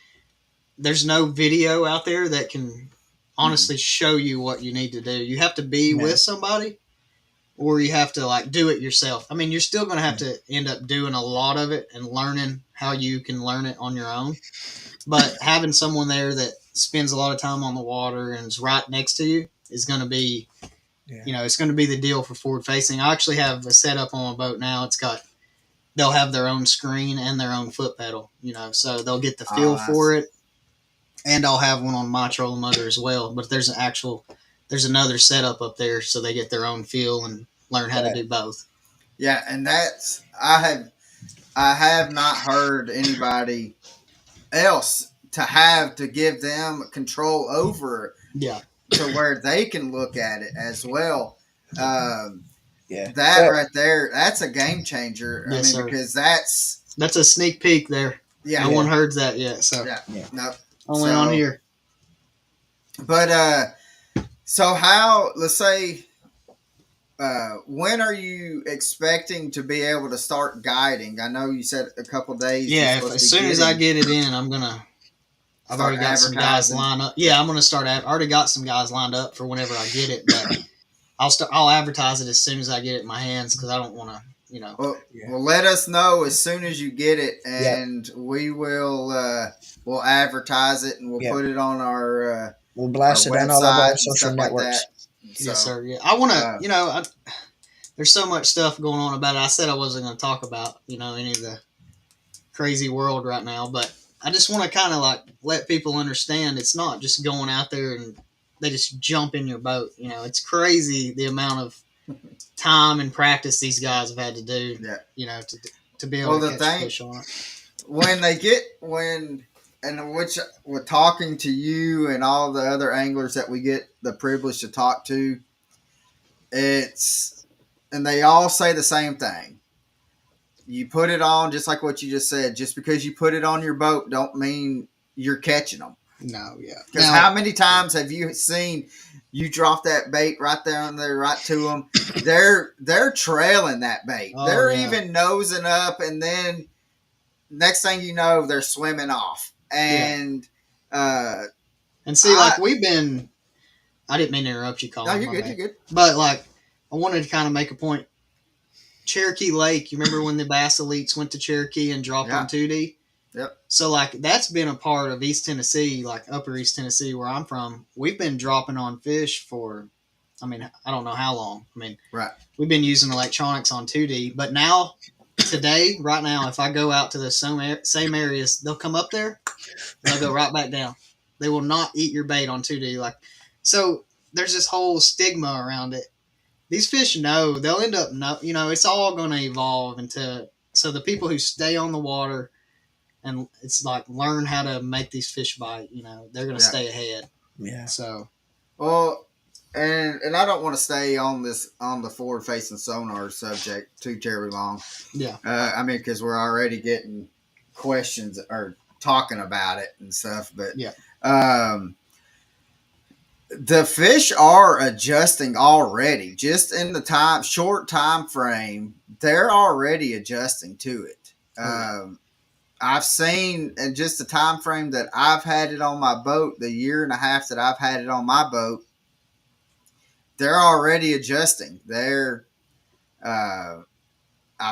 S3: there's no video out there that can honestly show you what you need to do. You have to be
S2: No.
S3: with somebody, or you have to like do it yourself. I mean, you're still going to have to end up doing a lot of it and learning how you can learn it on your own. But having someone there that spends a lot of time on the water and is right next to you is going to be, it's going to be the deal for forward facing. I actually have a setup on my boat now. They'll have their own screen and their own foot pedal, so they'll get the feel for it. And I'll have one on my trolling motor as well. But there's another setup up there, so they get their own feel and learn how to do both.
S1: Yeah, and that's I have not heard anybody else to give them control over
S3: Yeah.
S1: to where they can look at it as well.
S2: Yeah.
S1: That right there, that's a game changer.
S3: Yes, sir.
S1: Because that's
S3: a sneak peek there.
S1: Yeah.
S3: No one heard that yet, so
S1: no.
S3: Only on here.
S1: But so how? Let's say, when are you expecting to be able to start guiding? I know you said a couple days.
S3: Yeah, as soon as I get it in, I'm gonna. I've already got some guys lined up. Yeah, I'm gonna start. I already got some guys lined up for whenever I get it, but I'll advertise it as soon as I get it in my hands because I don't want to.
S1: Well, let us know as soon as you get it, and we will we'll advertise it and we'll put it on our
S2: we'll blast it on all of our social networks.
S1: Like
S3: yes, sir. Yeah, I want to. There's so much stuff going on about it. I said I wasn't going to talk about any of the crazy world right now, but I just want to kind of like let people understand it's not just going out there and they just jump in your boat. It's crazy the amount of time and practice these guys have had to do.
S1: Yeah.
S3: To be able to catch fish on it.
S1: Which with talking to you and all the other anglers that we get the privilege to talk to, and they all say the same thing. You put it on, just like what you just said. Just because you put it on your boat, don't mean you're catching them.
S3: No, yeah.
S1: Because how many times have you seen you drop that bait right there, right to them? They're trailing that bait. They're even nosing up, and then next thing you know, they're swimming off. And
S3: see, like we've been. I didn't mean to interrupt you, Colin.
S1: No, you're good. You're good.
S3: But like, I wanted to kind of make a point. Cherokee Lake, you remember when the Bass Elites went to Cherokee and dropped on 2D?
S1: Yep.
S3: So, like, that's been a part of East Tennessee, like Upper East Tennessee, where I'm from. We've been dropping on fish for, I don't know how long. We've been using electronics on 2D. But now, today, right now, if I go out to the same areas, they'll come up there, they'll go right back down. They will not eat your bait on 2D. So, there's this whole stigma around it. these fish know they'll end up it's all going to evolve into, so the people who stay on the water and it's like learn how to make these fish bite, they're going to
S1: Yeah.
S3: stay ahead.
S2: Yeah.
S3: So
S1: Well, and I don't want to stay on the forward facing sonar subject too terribly long.
S3: yeah.
S1: I mean, because we're already getting questions or talking about it and stuff, but
S3: Yeah.
S1: The fish are adjusting already. Just in the short time frame, they're already adjusting to it. I've seen in just the time frame that I've had it on my boat, the year and a half that I've had it on my boat, they're already adjusting. I've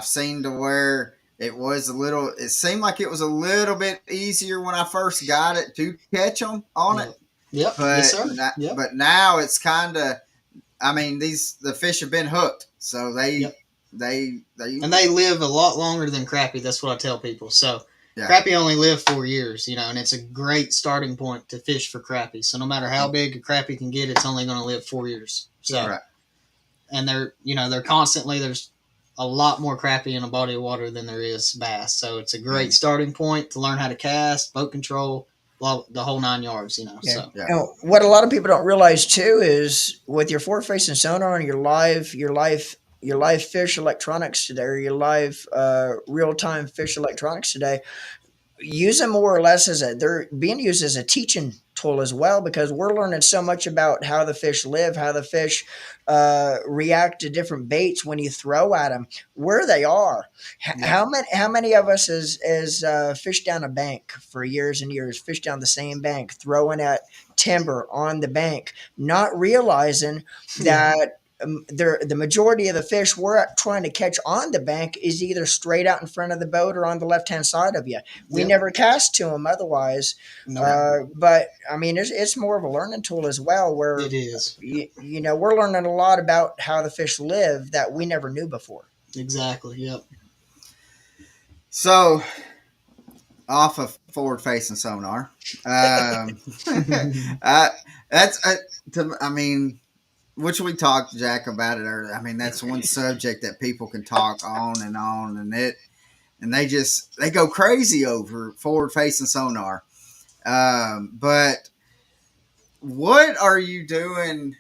S1: seen to where it seemed like it was a little bit easier when I first got it to catch them on it.
S3: Yep.
S1: But
S3: Yes, sir. Yep.
S1: but now it's kind of, I mean, the fish have been hooked, so
S3: Yep.
S1: they
S3: And they live a lot longer than crappie. That's what I tell people. So
S1: yeah.
S3: crappie only live 4 years, and it's a great starting point to fish for crappie. So no matter how big a crappie can get, it's only going to live 4 years. So,
S1: Right.
S3: And they're constantly, there's a lot more crappie in a body of water than there is bass. So it's a great starting point to learn how to cast, boat control, the whole 9 yards,
S2: Yeah.
S3: So
S1: Yeah.
S2: And what a lot of people don't realize too is with your forward facing sonar and your live fish electronics today, or your live real time fish electronics today, use them more or less they're being used as a teaching tool as well, because we're learning so much about how the fish live, how the fish react to different baits when you throw at them, where they are.
S1: Yeah.
S2: How many of us has fished down a bank for years and years, fished down the same bank, throwing at timber on the bank, not realizing that the majority of the fish we're trying to catch on the bank is either straight out in front of the boat or on the left hand side of you. We never cast to them otherwise.
S3: No.
S2: But I mean, it's more of a learning tool as well, where
S3: It is.
S2: We're learning a lot about how the fish live that we never knew before.
S3: Exactly. Yep.
S1: So off of forward facing sonar, I mean, which we talked, Jack, about it earlier. I mean, that's one subject that people can talk on, and they go crazy over forward facing sonar. But what are you doing?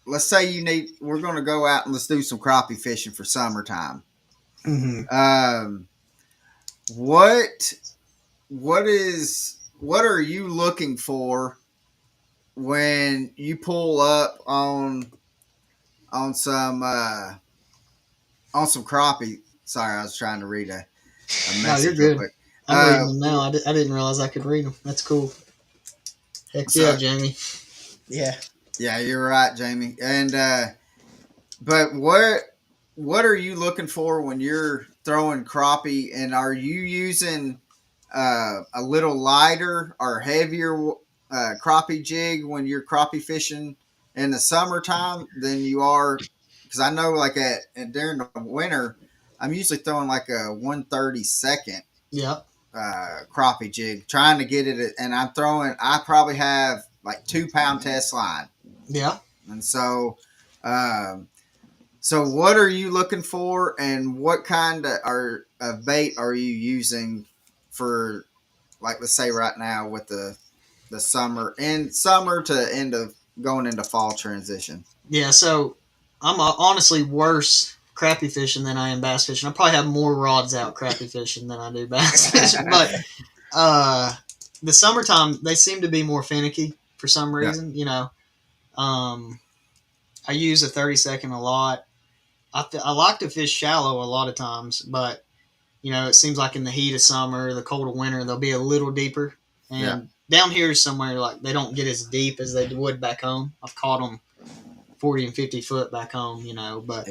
S1: Let's say we're going to go out and let's do some crappie fishing for summertime.
S2: Mm-hmm.
S1: What are you looking for when you pull up on some crappie? Sorry, I was trying to read a message.
S3: No, you're good.
S1: Real quick.
S3: I'm reading them now. I didn't realize I could read them. That's cool. Heck yeah, Jamie.
S2: Yeah,
S1: you're right, Jamie. And but what are you looking for when you're throwing crappie? And are you using a little lighter or heavier crappie jig when you're crappie fishing in the summertime than you are? Because I know, like during the winter, I'm usually throwing like a 1/32
S3: Yeah.
S1: crappie jig, trying to get it, and I probably have like 2-pound test line.
S3: Yeah.
S1: And so what are you looking for, and what kind of bait are you using for, like, let's say right now with the summer to end of going into fall transition?
S3: Yeah. So I'm honestly worse crappie fishing than I am bass fishing. I probably have more rods out crappie fishing than I do bass fishing. But the summertime, they seem to be more finicky for some reason.
S1: Yeah.
S3: I use a 30-second a lot. I like to fish shallow a lot of times, but it seems like in the heat of summer, the cold of winter, they'll be a little deeper. And down here somewhere, like, they don't get as deep as they would back home. I've caught them 40 and 50 foot back home, but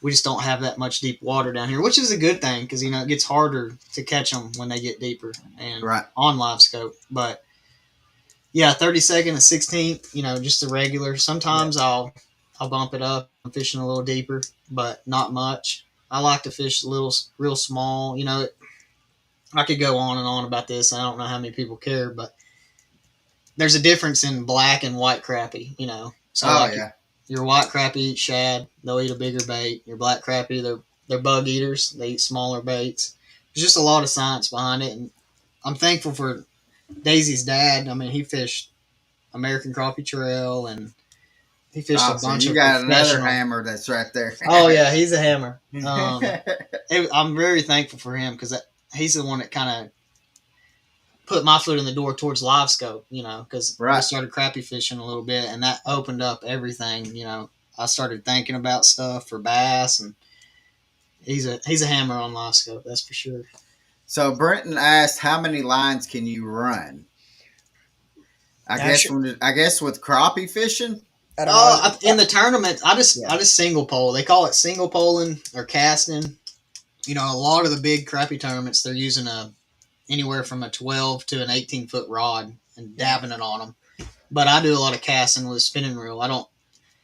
S3: we just don't have that much deep water down here, which is a good thing because, it gets harder to catch them when they get deeper and on live scope. But yeah, 32nd and 16th, just a regular. Sometimes I'll bump it up. I'm fishing a little deeper, but not much. I like to fish real small. I could go on and on about this. I don't know how many people care, but there's a difference in black and white crappie, So Your white crappie eat shad. They'll eat a bigger bait. Your black crappie, they're bug eaters. They eat smaller baits. There's just a lot of science behind it, and I'm thankful for Daisy's dad. I mean, he fished American Crappie Trail, and he fished a
S1: Oh, so
S3: bunch
S1: you
S3: of
S1: got another
S3: professional.
S1: hammer that's right there.
S3: Oh yeah, he's a hammer. I'm very thankful for him because he's the one that kind of put my foot in the door towards live scope, because we
S1: Right.
S3: started crappie fishing a little bit, and that opened up everything. I started thinking about stuff for bass, and he's a hammer on live scope, that's for sure.
S1: So Brenton asked, how many lines can you run? I guess with crappie fishing.
S2: I don't know.
S3: In the tournament, I just
S2: Yeah.
S3: single pole. They call it single poling or casting. A lot of the big crappie tournaments, they're using anywhere from a 12 to an 18-foot rod and dabbing it on them. But I do a lot of casting with a spinning reel. I don't.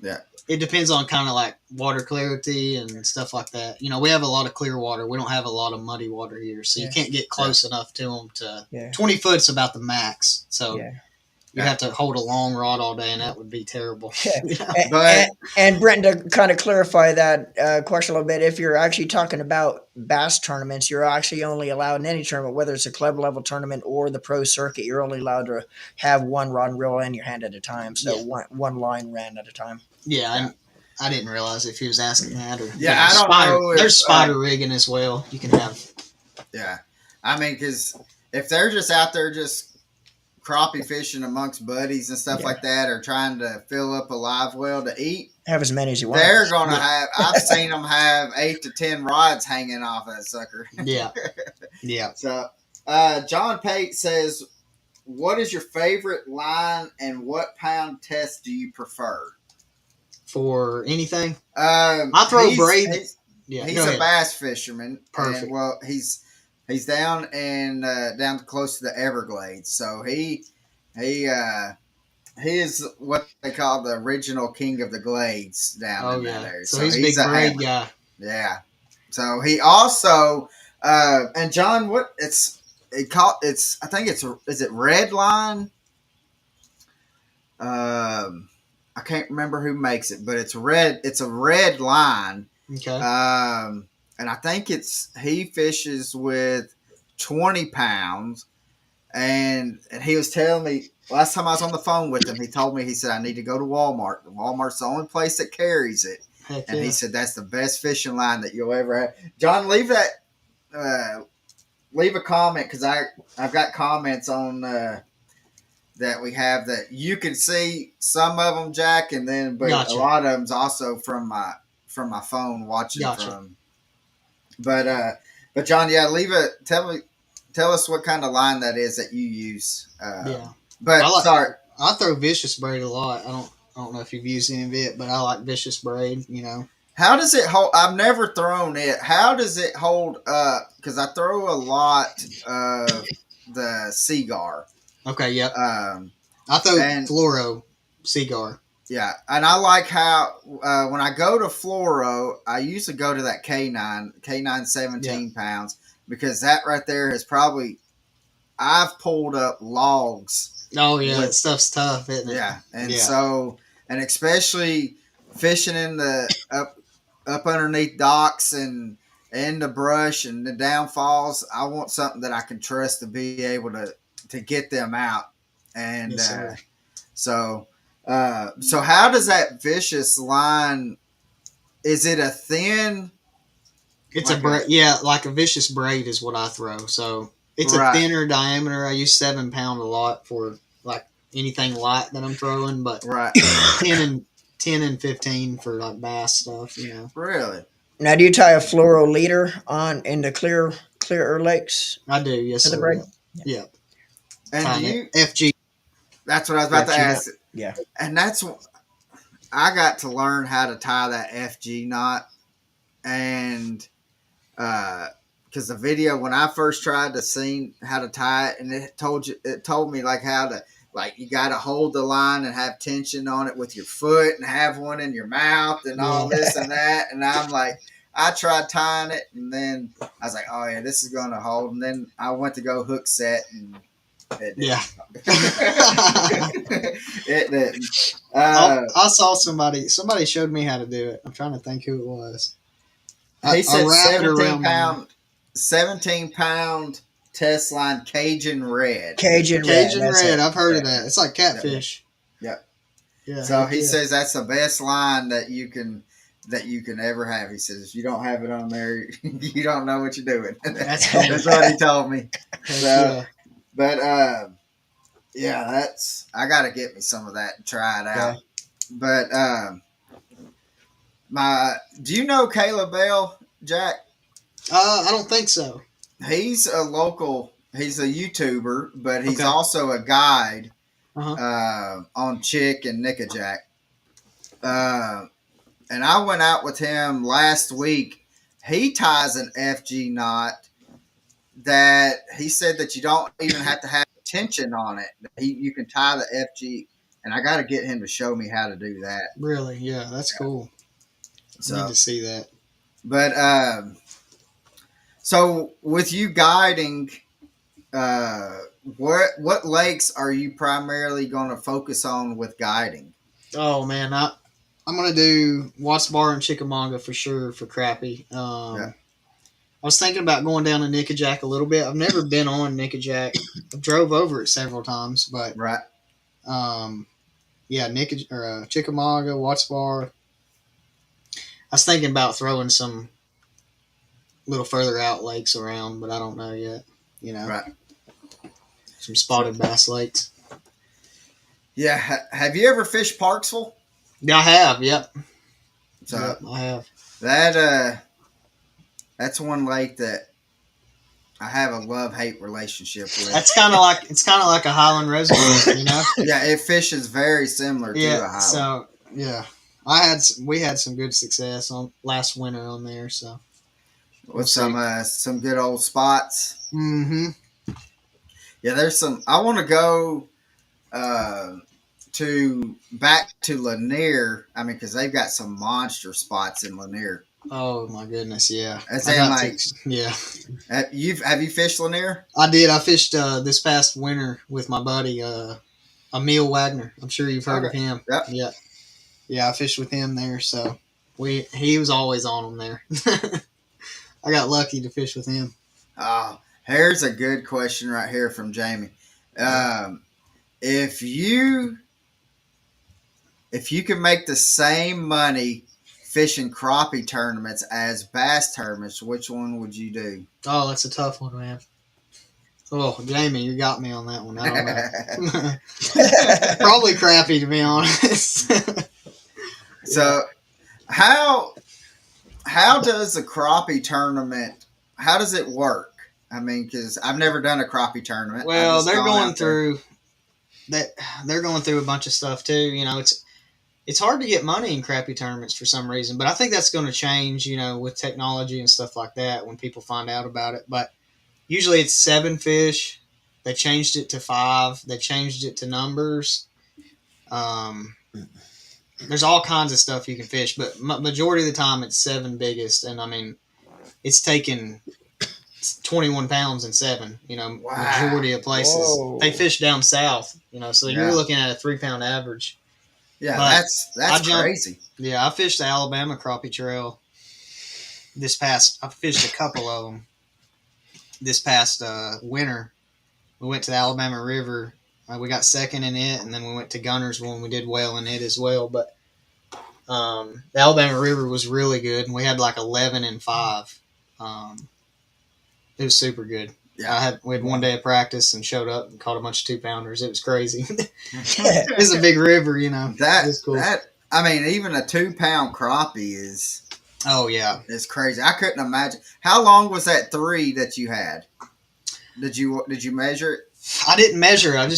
S1: Yeah.
S3: It depends on kind of like water clarity and stuff like that. We have a lot of clear water. We don't have a lot of muddy water here, so you can't get close enough to them. 20 foot's about the max. So you have to hold a long rod all day, and that would be terrible.
S2: And Brenton, to kind of clarify that question a little bit, if you're actually talking about bass tournaments, you're actually only allowed in any tournament, whether it's a club level tournament or the pro circuit, you're only allowed to have one rod and reel in your hand at a time. So one line ran at a time.
S3: Yeah. I didn't realize if he was asking that. Or,
S1: I don't know.
S3: There's spider rigging as well. You can have.
S1: Yeah. I mean, because if they're just out there just crappie fishing amongst buddies and stuff like that, or trying to fill up a live well to eat,
S2: have as many as you want.
S1: They're going to have, I've seen them have 8 to 10 rods hanging off that sucker.
S3: Yeah.
S1: So, John Pate says, what is your favorite line and what pound test do you prefer?
S3: For anything?
S1: I
S3: throw braid.
S1: He's a bass fisherman.
S3: Perfect.
S1: And, well, he's down down close to the Everglades. So he is what they call the original king of the glades down in that area.
S3: So he's a big braid guy.
S1: Yeah. So he also and John, I think is it red line? I can't remember who makes it, but it's red. It's a red line.
S3: Okay.
S1: And I think he fishes with 20 pounds. And he was telling me last time I was on the phone with him, he said, I need to go to Walmart. Walmart's the only place that carries it.
S3: Heck
S1: and
S3: yeah.
S1: he said, that's the best fishing line that you'll ever have. John, leave a comment, because I've got comments on that we have that you can see some of them, Jack, and then but
S3: Gotcha.
S1: A lot of them's also from my phone watching from. But John, tell us what kind of line that is that you use. But
S3: I throw vicious braid a lot. I don't know if you've used any of it, but I like vicious braid.
S1: How does it hold? I've never thrown it. How does it hold up? Because I throw a lot of the Seagar.
S3: Okay, yep. I throw fluoro Seagar.
S1: Yeah, and I like how when I go to fluoro, I usually go to that K9 17 pounds, because that right there has probably, I've pulled up logs.
S3: Oh yeah, that stuff's tough, isn't it?
S1: Yeah, and so, and especially fishing in the up underneath docks and in the brush and the downfalls, I want something that I can trust to be able to get them out. And so how does that vicious line? Is it a thin?
S3: It's like a vicious braid is what I throw. So it's a thinner diameter. I use 7 pound a lot for like anything light that I'm throwing, but 10 and 15 for like bass stuff.
S1: Really.
S2: Now, do you tie a fluoro leader into clear lakes?
S3: I do. Yes, sir.
S2: Braid?
S3: Yeah.
S1: And you
S3: FG.
S1: That's what I was about to ask.
S2: Yeah.
S1: And I got to learn how to tie that FG knot, and because the video when I first tried to see how to tie it, and it told me like how to, like, you got to hold the line and have tension on it with your foot and have one in your mouth and all this and that. And I'm like, I tried tying it, and then I was like, oh yeah, this is going to hold. And then I went to go hook set, and It
S3: Yeah.
S1: it didn't.
S3: I saw somebody showed me how to do it. I'm trying to think who it was.
S1: He said
S3: I wrap it around my
S1: 17-pound test line Cajun red.
S2: Cajun red.
S3: Cajun
S2: That's
S3: red.
S2: it.
S3: I've heard of that. It's like catfish.
S1: Yep.
S3: Yeah.
S1: So
S3: heck
S1: he
S3: yeah.
S1: says that's the best line that you can ever have. He says if you don't have it on there, you don't know what you're doing.
S3: That's cool.
S1: That's what he told me.
S3: Heck
S1: So,
S3: yeah.
S1: but yeah, I got to get me some of that and try it out.
S2: Yeah.
S1: But do you know Caleb Bell, Jack?
S3: I don't think so.
S1: He's a local. He's a YouTuber, but he's
S3: Okay.
S1: also a guide
S3: Uh-huh.
S1: on Chick and Nickajack. And I went out with him last week. He ties an FG knot that he said that you don't even have to have tension on it. You can tie the FG, and I got to get him to show me how to do that.
S3: Really? Yeah, that's cool.
S1: So,
S3: Need to see that.
S1: but so with you guiding, what lakes are you primarily going to focus on with guiding?
S3: Oh man, I'm gonna do Watts Bar and Chickamauga for sure for crappie.
S1: Yeah.
S3: I was thinking about going down to Nickajack a little bit. I've never been on Nickajack. I drove over it several times, but
S1: Right.
S3: yeah, Chickamauga, Watts Bar. I was thinking about throwing some little further out lakes around, but I don't know yet. You know,
S1: Right.
S3: some spotted bass lakes.
S1: Yeah. Have you ever fished Parksville?
S3: Yeah, I have. Yep.
S1: So
S3: Yep, I have.
S1: that's one lake that I have a love-hate relationship with.
S3: It's kind of like a Highland Reservoir, you know.
S1: Yeah, it fishes very similar to a
S3: Yeah.
S1: Highland.
S3: So yeah, we had some good success on last winter on there. So
S1: With some good old spots.
S3: Mm-hmm.
S1: Yeah, there's some. I want to go back to Lanier. I mean, because they've got some monster spots in Lanier.
S3: Oh my goodness, yeah.
S1: Yeah. Have you fished Lanier?
S3: I did. I fished this past winter with my buddy Emil Wagner. I'm sure you've heard of him.
S1: Yep.
S3: Yeah. Yeah, I fished with him there. So he was always on them there. I got lucky to fish with him.
S1: Oh, here's a good question right here from Jamie. If you could make the same money fishing crappie tournaments as bass tournaments, which one would you do?
S3: Oh, that's a tough one, man. Oh, Jamie, you got me on that one. I don't know. Probably crappie, to be honest.
S1: So, how does a crappie tournament? How does it work? I mean, because I've never done a crappie tournament.
S3: Well, they're going through that. They're going through a bunch of stuff too. You know, it's hard to get money in crappie tournaments for some reason, but I think that's going to change. You know, with technology and stuff like that, when people find out about it. But usually it's 7 fish. They changed it to 5. They changed it to numbers. There's all kinds of stuff you can fish, but majority of the time it's 7 biggest, and I mean, it's taken 21 pounds in 7. You know,
S1: Wow.
S3: Majority of places.
S2: Whoa.
S3: They fish down south. You know, so you're looking at a 3-pound average.
S1: Yeah,
S3: But
S1: that's crazy.
S3: Yeah, I fished the Alabama crappie trail I fished a couple of them this past winter. We went to the Alabama River. We got second in it, and then we went to Gunnersville and we did well in it as well. But the Alabama River was really good, and we had like 11 and 5. It was super good. Yeah, we had one day of practice and showed up and caught a bunch of 2-pounders. It was crazy. It was a big river, you know.
S1: That
S3: was cool.
S1: I mean, even a 2-pound crappie is.
S3: Oh yeah,
S1: it's crazy. I couldn't imagine. How long was that 3 that you had? Did you measure it?
S3: I didn't measure. I'm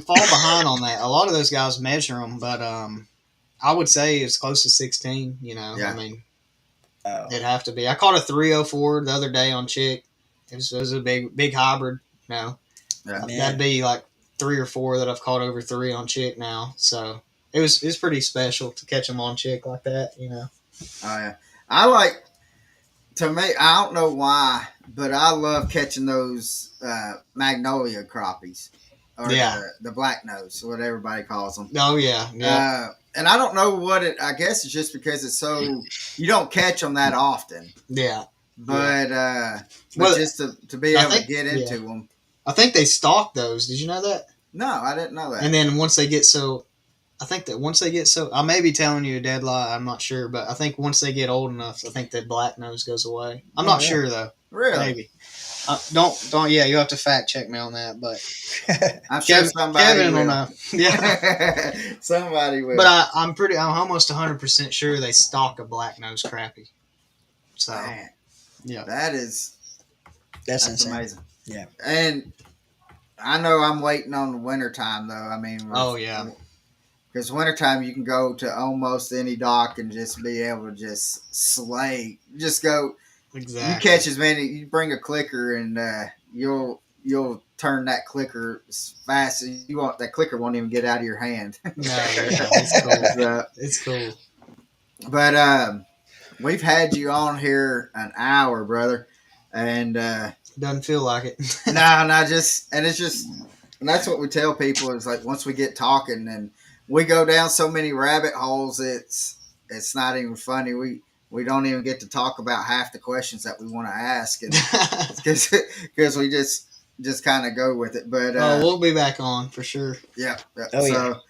S3: far behind on that. A lot of those guys measure them, but I would say it's close to 16. You know,
S1: Yeah.
S3: I mean, it'd have to be. I caught a 304 the other day on Chick. It was a big hybrid. You know, that'd be like 3 or 4 that I've caught over 3 on Chick now. So it's pretty special to catch them on Chick like that. You know.
S1: Oh yeah, to me, I don't know why. but I love catching those magnolia crappies, or the black nose, what everybody calls them.
S3: Oh yeah, yeah.
S1: And I don't know what it. I guess it's just because it's so you don't catch them that often.
S3: Yeah.
S1: But
S3: Well,
S1: just to be able to get into them.
S3: I think they stalk those. Did you know that?
S1: No, I didn't know that.
S3: And then once they get so, I think that once they get so, I may be telling you a dead lie. I'm not sure, but I think once they get old enough, I think that black nose goes away. I'm not sure though.
S1: Really?
S3: Maybe. Don't. Yeah, you have to fact check me on that. But
S1: I'm sure somebody
S3: Kevin
S1: will.
S3: will know. Yeah,
S1: somebody will.
S3: But I'm almost 100% sure they stalk a black nose crappie. So,
S1: man,
S3: yeah,
S2: that's
S1: amazing.
S2: Yeah,
S1: and I know I'm waiting on the wintertime though. I mean, because wintertime you can go to almost any dock and just be able to just slay, just go.
S3: Exactly.
S1: You catch as many. You bring a clicker and you'll turn that clicker as fast as you want. That clicker won't even get out of your hand.
S3: No, yeah, it's cool. It's cool.
S1: But we've had you on here an hour, brother, and
S3: doesn't feel like it.
S1: And that's what we tell people is like once we get talking and we go down so many rabbit holes, it's not even funny. We don't even get to talk about half the questions that we want to ask, and because we just kind of go with it. But
S3: we'll be back on for sure.
S1: Yeah.
S2: Oh,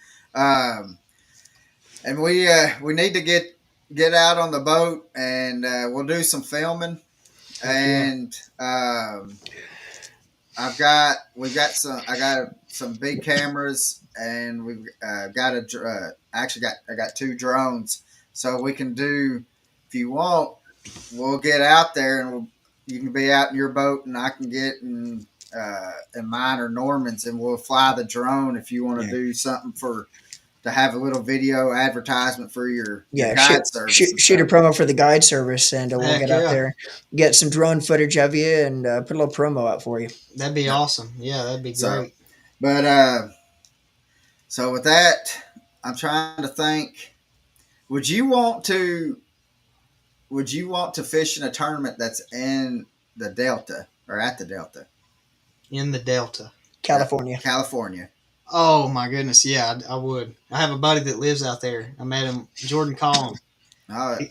S1: and we need to get out on the boat, and we'll do some filming. And I got some big cameras, and we've got I got 2 drones, so we can do. If you want, we'll get out there, and you can be out in your boat, and I can get in mine or Norman's, and we'll fly the drone if you want to do something to have a little video advertisement for your guide service.
S2: Shoot a promo for the guide service, and we'll get out there, get some drone footage of you, and put a little promo out for you.
S3: That'd be awesome. Yeah, that'd be great.
S1: But so with that, I'm trying to think. Would you want to fish in a tournament that's in the Delta or at the Delta?
S3: In the Delta,
S2: California.
S3: Oh my goodness, yeah, I would. I have a buddy that lives out there. I met him, Jordan Collin.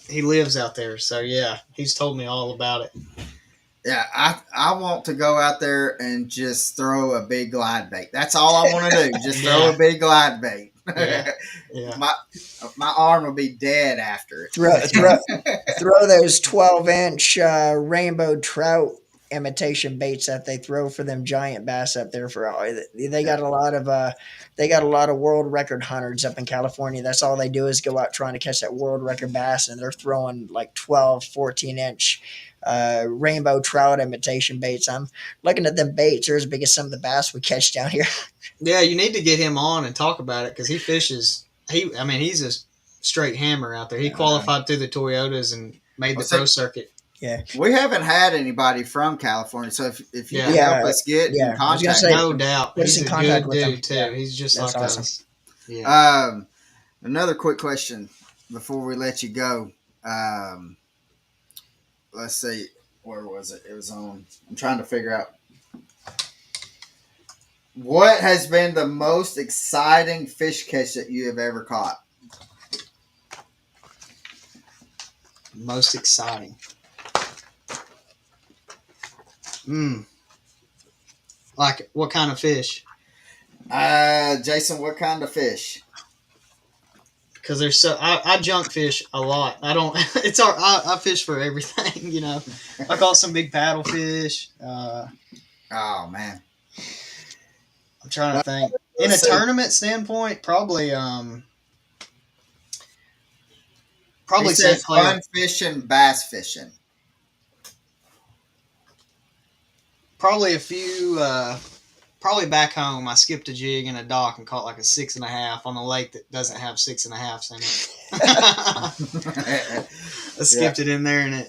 S3: He lives out there, so yeah, he's told me all about it.
S1: Yeah, I want to go out there and just throw a big glide bait. That's all I want to do. Just throw a big glide bait.
S3: Yeah.
S1: My arm will be dead after it.
S2: Throw those 12-inch rainbow trout imitation baits that they throw for them giant bass up there. They got a lot of world record hunters up in California. That's all they do is go out trying to catch that world record bass, and they're throwing like 12, 14-inch rainbow trout imitation baits. I'm looking at them baits. They're as big as some of the bass we catch down here.
S3: Yeah, you need to get him on and talk about it because he fishes. He's a straight hammer out there. He qualified through the Toyotas and made the pro circuit.
S2: Yeah,
S1: we haven't had anybody from California, so if you help us get in contact,
S3: no doubt, he's
S2: in
S3: a
S2: contact
S3: good
S2: with
S3: dude
S2: him.
S3: too.
S2: Yeah.
S3: He's just
S2: That's
S3: like
S2: awesome.
S3: us. Yeah.
S1: Another quick question before we let you go. Let's see, where was it? It was on. I'm trying to figure out what has been the most exciting fish catch that you have ever caught.
S3: Most exciting. Like what kind of fish?
S1: Jason, what kind of fish?
S3: Because there's I junk fish a lot. I don't. I fish for everything. You know, I caught some big paddlefish.
S1: Oh man,
S3: I'm trying to think. In a tournament standpoint, probably safe player.
S1: Fun fishing, bass fishing.
S3: Probably a few. Probably back home, I skipped a jig in a dock and caught like a 6.5 on a lake that doesn't have 6.5s in it. I skipped it in there and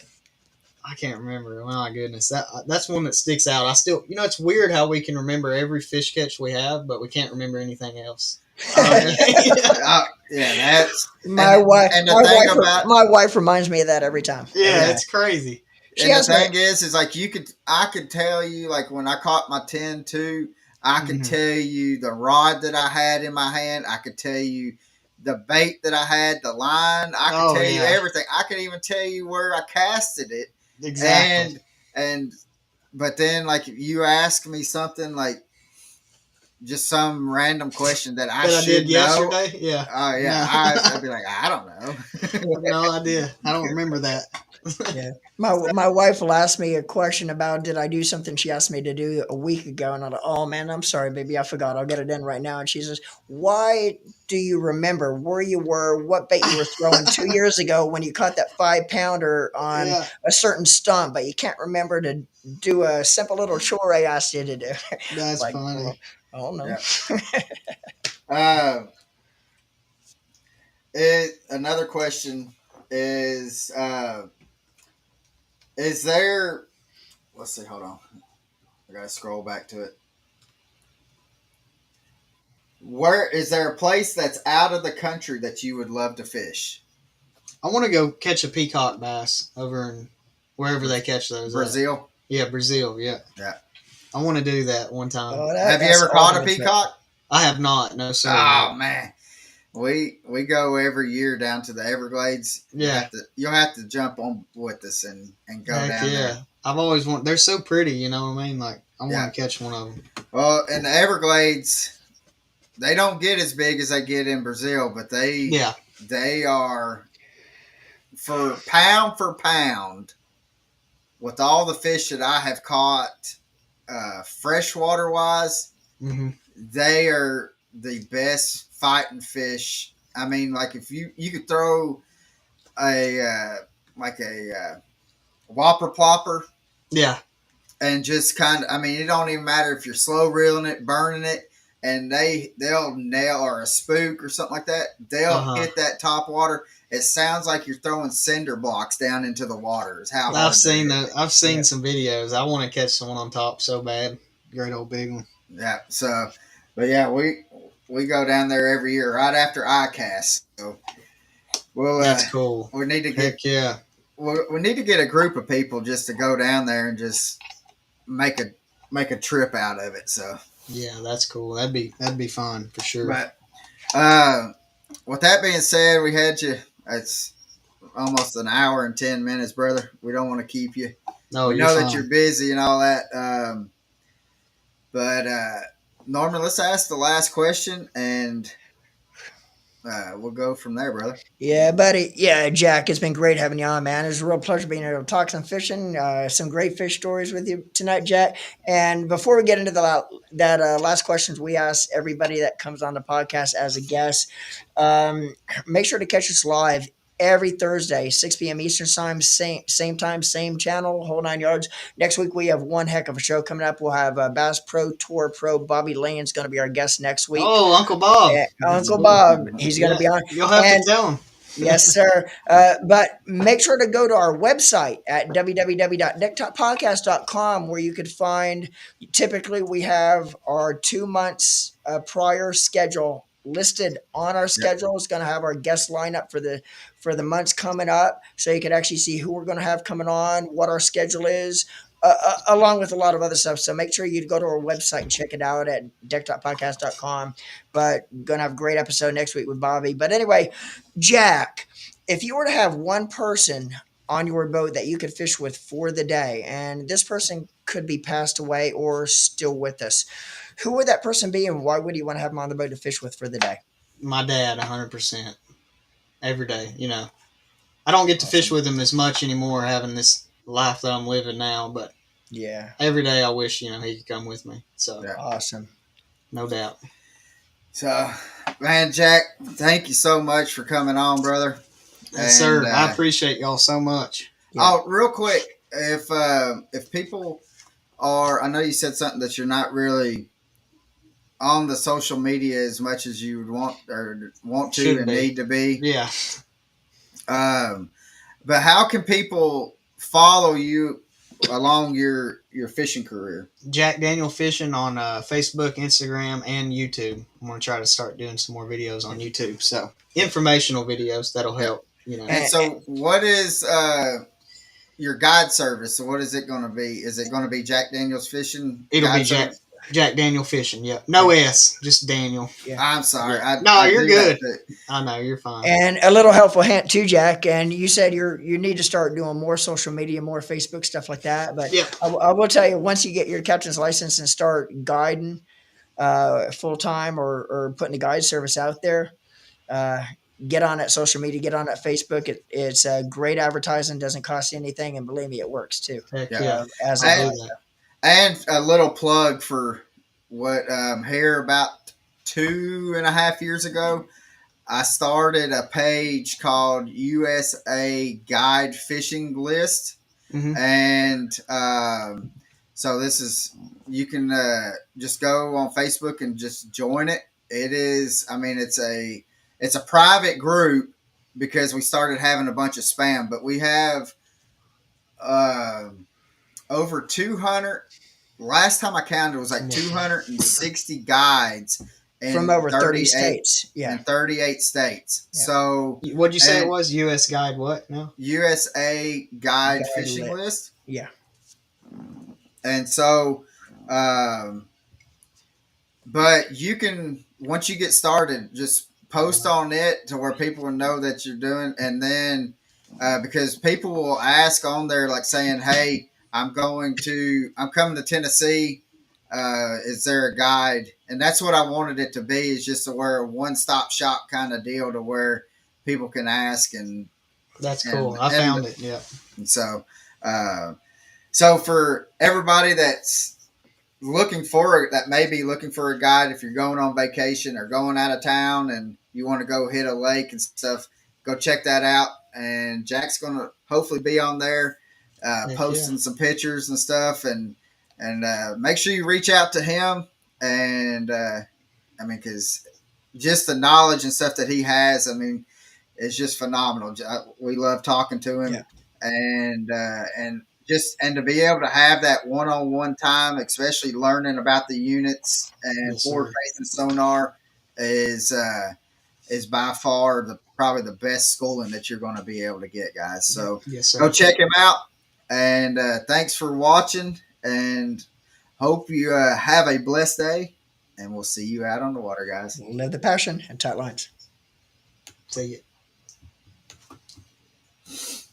S3: I can't remember. Oh my goodness, that's one that sticks out. I still, it's weird how we can remember every fish catch we have, but we can't remember anything else.
S1: That's
S2: my wife reminds me of that every time.
S3: Yeah, it's crazy.
S2: She
S1: the
S2: has me.
S1: thing is like I could tell you, like when I caught my 10-2, I could
S3: Mhm.
S1: tell you the rod that I had in my hand. I could tell you the bait that I had, the line. I could
S3: Oh
S1: tell you
S3: yeah,
S1: everything. I could even tell you where I casted it.
S3: exactly.
S1: And but then like if you ask me something like just some random question that I
S3: That I did
S1: should know.
S3: yesterday. Yeah.
S1: Oh yeah,
S3: No,
S1: I'd be like, I don't know.
S3: I've no idea. I don't remember that.
S2: Yeah. My wife will ask me a question about did I do something she asked me to do a week ago, and I'm like, oh man, I'm sorry, baby, I forgot. I'll get it in right now. And she says, why do you remember where you were, what bait you were throwing 2 years ago when you caught that 5 pounder on
S3: Yeah,
S2: a certain stump, but you can't remember to do a simple little chore I asked you to do?
S3: that's
S2: Like, well,
S3: funny.
S2: I don't know.
S1: Yeah. Another question is there? Let's see. Hold on. I gotta scroll back to it. Where is there a place that's out of the country that you would love to fish?
S3: I want to go catch a peacock bass over in wherever they catch those at.
S1: Brazil.
S3: Yeah, Brazil. Yeah,
S1: Yeah.
S3: I want to do that one time.
S2: Oh,
S1: Have you
S2: that's
S1: ever
S2: the
S1: caught a
S2: ultimate trip.
S1: peacock?
S3: I have not. No, sir.
S1: Oh
S3: No.
S1: man, we go every year down to the Everglades.
S3: Yeah.
S1: You'll have to jump on with us and go
S3: Heck
S1: down
S3: yeah.
S1: there.
S3: I've always wanted. They're so pretty. You know what I mean? Like I
S1: Yeah.
S3: want to catch one of them.
S1: Well, in the Everglades, they don't get as big as they get in Brazil, but
S3: Yeah.
S1: they are for pound with all the fish that I have caught, freshwater wise,
S3: Hmm.
S1: they are the best fighting fish. I mean, like if you could throw a like a whopper plopper
S3: Yeah.
S1: and just kind of, I mean, it don't even matter if you're slow reeling it, burning it, and they'll nail, or a spook or something like that.
S3: Uh
S1: They'll
S3: huh.
S1: hit that top water. It sounds like you're throwing cinder blocks down into the water. Is how
S3: I've
S1: hard they
S3: seen
S1: hit.
S3: that. I've seen
S2: Yeah.
S3: some videos. I want to catch someone on top so bad. Great old big one.
S1: Yeah. So, but yeah, we go down there every year right after ICAST. So we'll
S3: That's cool.
S1: we need to get
S3: Heck yeah.
S1: we need to get a group of people just to go down there and just make a make a trip out of it. So,
S3: Yeah, that's cool. That'd be fun for sure.
S1: but uh, with that being said, we had you. It's almost an hour and 10 minutes, brother. We don't want to keep you.
S3: No,
S1: We
S3: you're
S1: know that you're
S3: fine.
S1: busy and all that. But Norman, let's ask the last question, and we'll go from there, brother.
S2: Yeah, buddy. Yeah, Jack, it's been great having you on, man. It's a real pleasure being able to talk some fishing, some great fish stories with you tonight, Jack. And before we get into that last questions we ask everybody that comes on the podcast as a guest, make sure to catch us live every Thursday, 6 p.m. Eastern time, time, same channel, whole 9 yards. Next week, we have one heck of a show coming up. We'll have Bass Pro Tour Pro Bobby Lane's going to be our guest next week.
S3: Oh, Uncle Bob. That's
S2: Uncle
S3: cool.
S2: Bob, he's going to
S3: Yeah,
S2: be on.
S3: you'll have to
S2: And
S3: tell him.
S2: yes, sir. But make sure to go to our website at www.decktoppodcast.com where you could find, typically we have our 2 months prior schedule listed on our
S1: Yep.
S2: schedule. It's going to have our guest lineup for the months coming up, so you can actually see who we're going to have coming on, what our schedule is, along with a lot of other stuff. So make sure you go to our website and check it out at decktoppodcast.com. But going to have a great episode next week with Bobby. But anyway, Jack, if you were to have one person on your boat that you could fish with for the day, and this person could be passed away or still with us, who would that person be, and why would you want to have him on the boat to fish with for the day?
S3: My dad, 100%. Every day, I don't get to fish
S2: Awesome.
S3: with him as much anymore, having this life that I'm living now, but
S2: Yeah,
S3: every day I wish, he could come with me. So,
S1: Yeah.
S2: awesome.
S3: no doubt.
S1: So, man, Jack, thank you so much for coming on, brother.
S3: Yes, sir.
S1: And,
S3: I appreciate y'all so much.
S2: Yeah.
S1: Oh, real quick, if people are, I know you said something that you're not really on the social media as much as you would want to
S3: Should
S1: and
S3: be.
S1: need to be.
S3: Yeah.
S1: But how can people follow you along your fishing career?
S3: Jack Daniel Fishing on Facebook, Instagram, and YouTube. I'm going to try to start doing some more videos on YouTube. So, informational videos that'll help.
S1: And so, what is your guide service. So what is it going to be? Is it going to be Jack Daniels Fishing
S3: It'll be
S1: Guide Service?
S3: Jack Daniel Fishing. Yep. No S, just Daniel.
S2: Yeah.
S1: I'm sorry.
S3: Yeah.
S1: I,
S3: No,
S1: I
S3: you're
S1: do
S3: good.
S1: that too.
S3: I know you're fine.
S2: And a little helpful hint too, Jack. And you said you need to start doing more social media, more Facebook stuff like that. But
S3: Yeah.
S2: I will tell you, once you get your captain's license and start guiding full time or putting the guide service out there, get on that social media, get on that Facebook. It's a great advertising, doesn't cost you anything, and believe me, it works too.
S3: Heck
S1: Yeah.
S3: yeah.
S2: As
S3: I
S2: a
S3: do
S2: guide.
S3: that.
S1: And a little plug for what here about 2.5 years ago, I started a page called USA Guide Fishing List.
S3: Mhm.
S1: And so this is, you can just go on Facebook and just join it. It is, I mean, it's a private group because we started having a bunch of spam, but we have over 200. Last time I counted, it was like 260 guides
S2: From over 30
S1: 38
S2: states. Yeah.
S1: in 38 states.
S2: Yeah.
S1: So
S3: What'd you say it
S1: and
S3: was? U.S. Guide what? No.
S1: USA Guide
S2: Guide
S1: Fishing List.
S2: Yeah.
S1: And so, but you can, once you get started, just post on it to where people will know that you're doing. And then, because people will ask on there, like saying, hey, I'm coming to Tennessee. Is there a guide? And that's what I wanted it to be, is just to where a one-stop shop kind of deal to where people can ask. And
S3: That's cool. I found it. Yeah.
S1: And so, so for everybody that's that may be looking for a guide, if you're going on vacation or going out of town and you want to go hit a lake and stuff, go check that out. And Jack's going to hopefully be on there posting some pictures and stuff. And make sure you reach out to him. And I mean, because just the knowledge and stuff that he has, I mean, it's just phenomenal. We love talking to him.
S2: Yeah.
S1: And to be able to have that one-on-one time, especially learning about the units and forward facing sonar, is by far probably the best schooling that you're going to be able to get, guys. So go check him out. And thanks for watching. And hope you have a blessed day. And we'll see you out on the water, guys.
S2: Live the passion and tight lines.
S3: See you.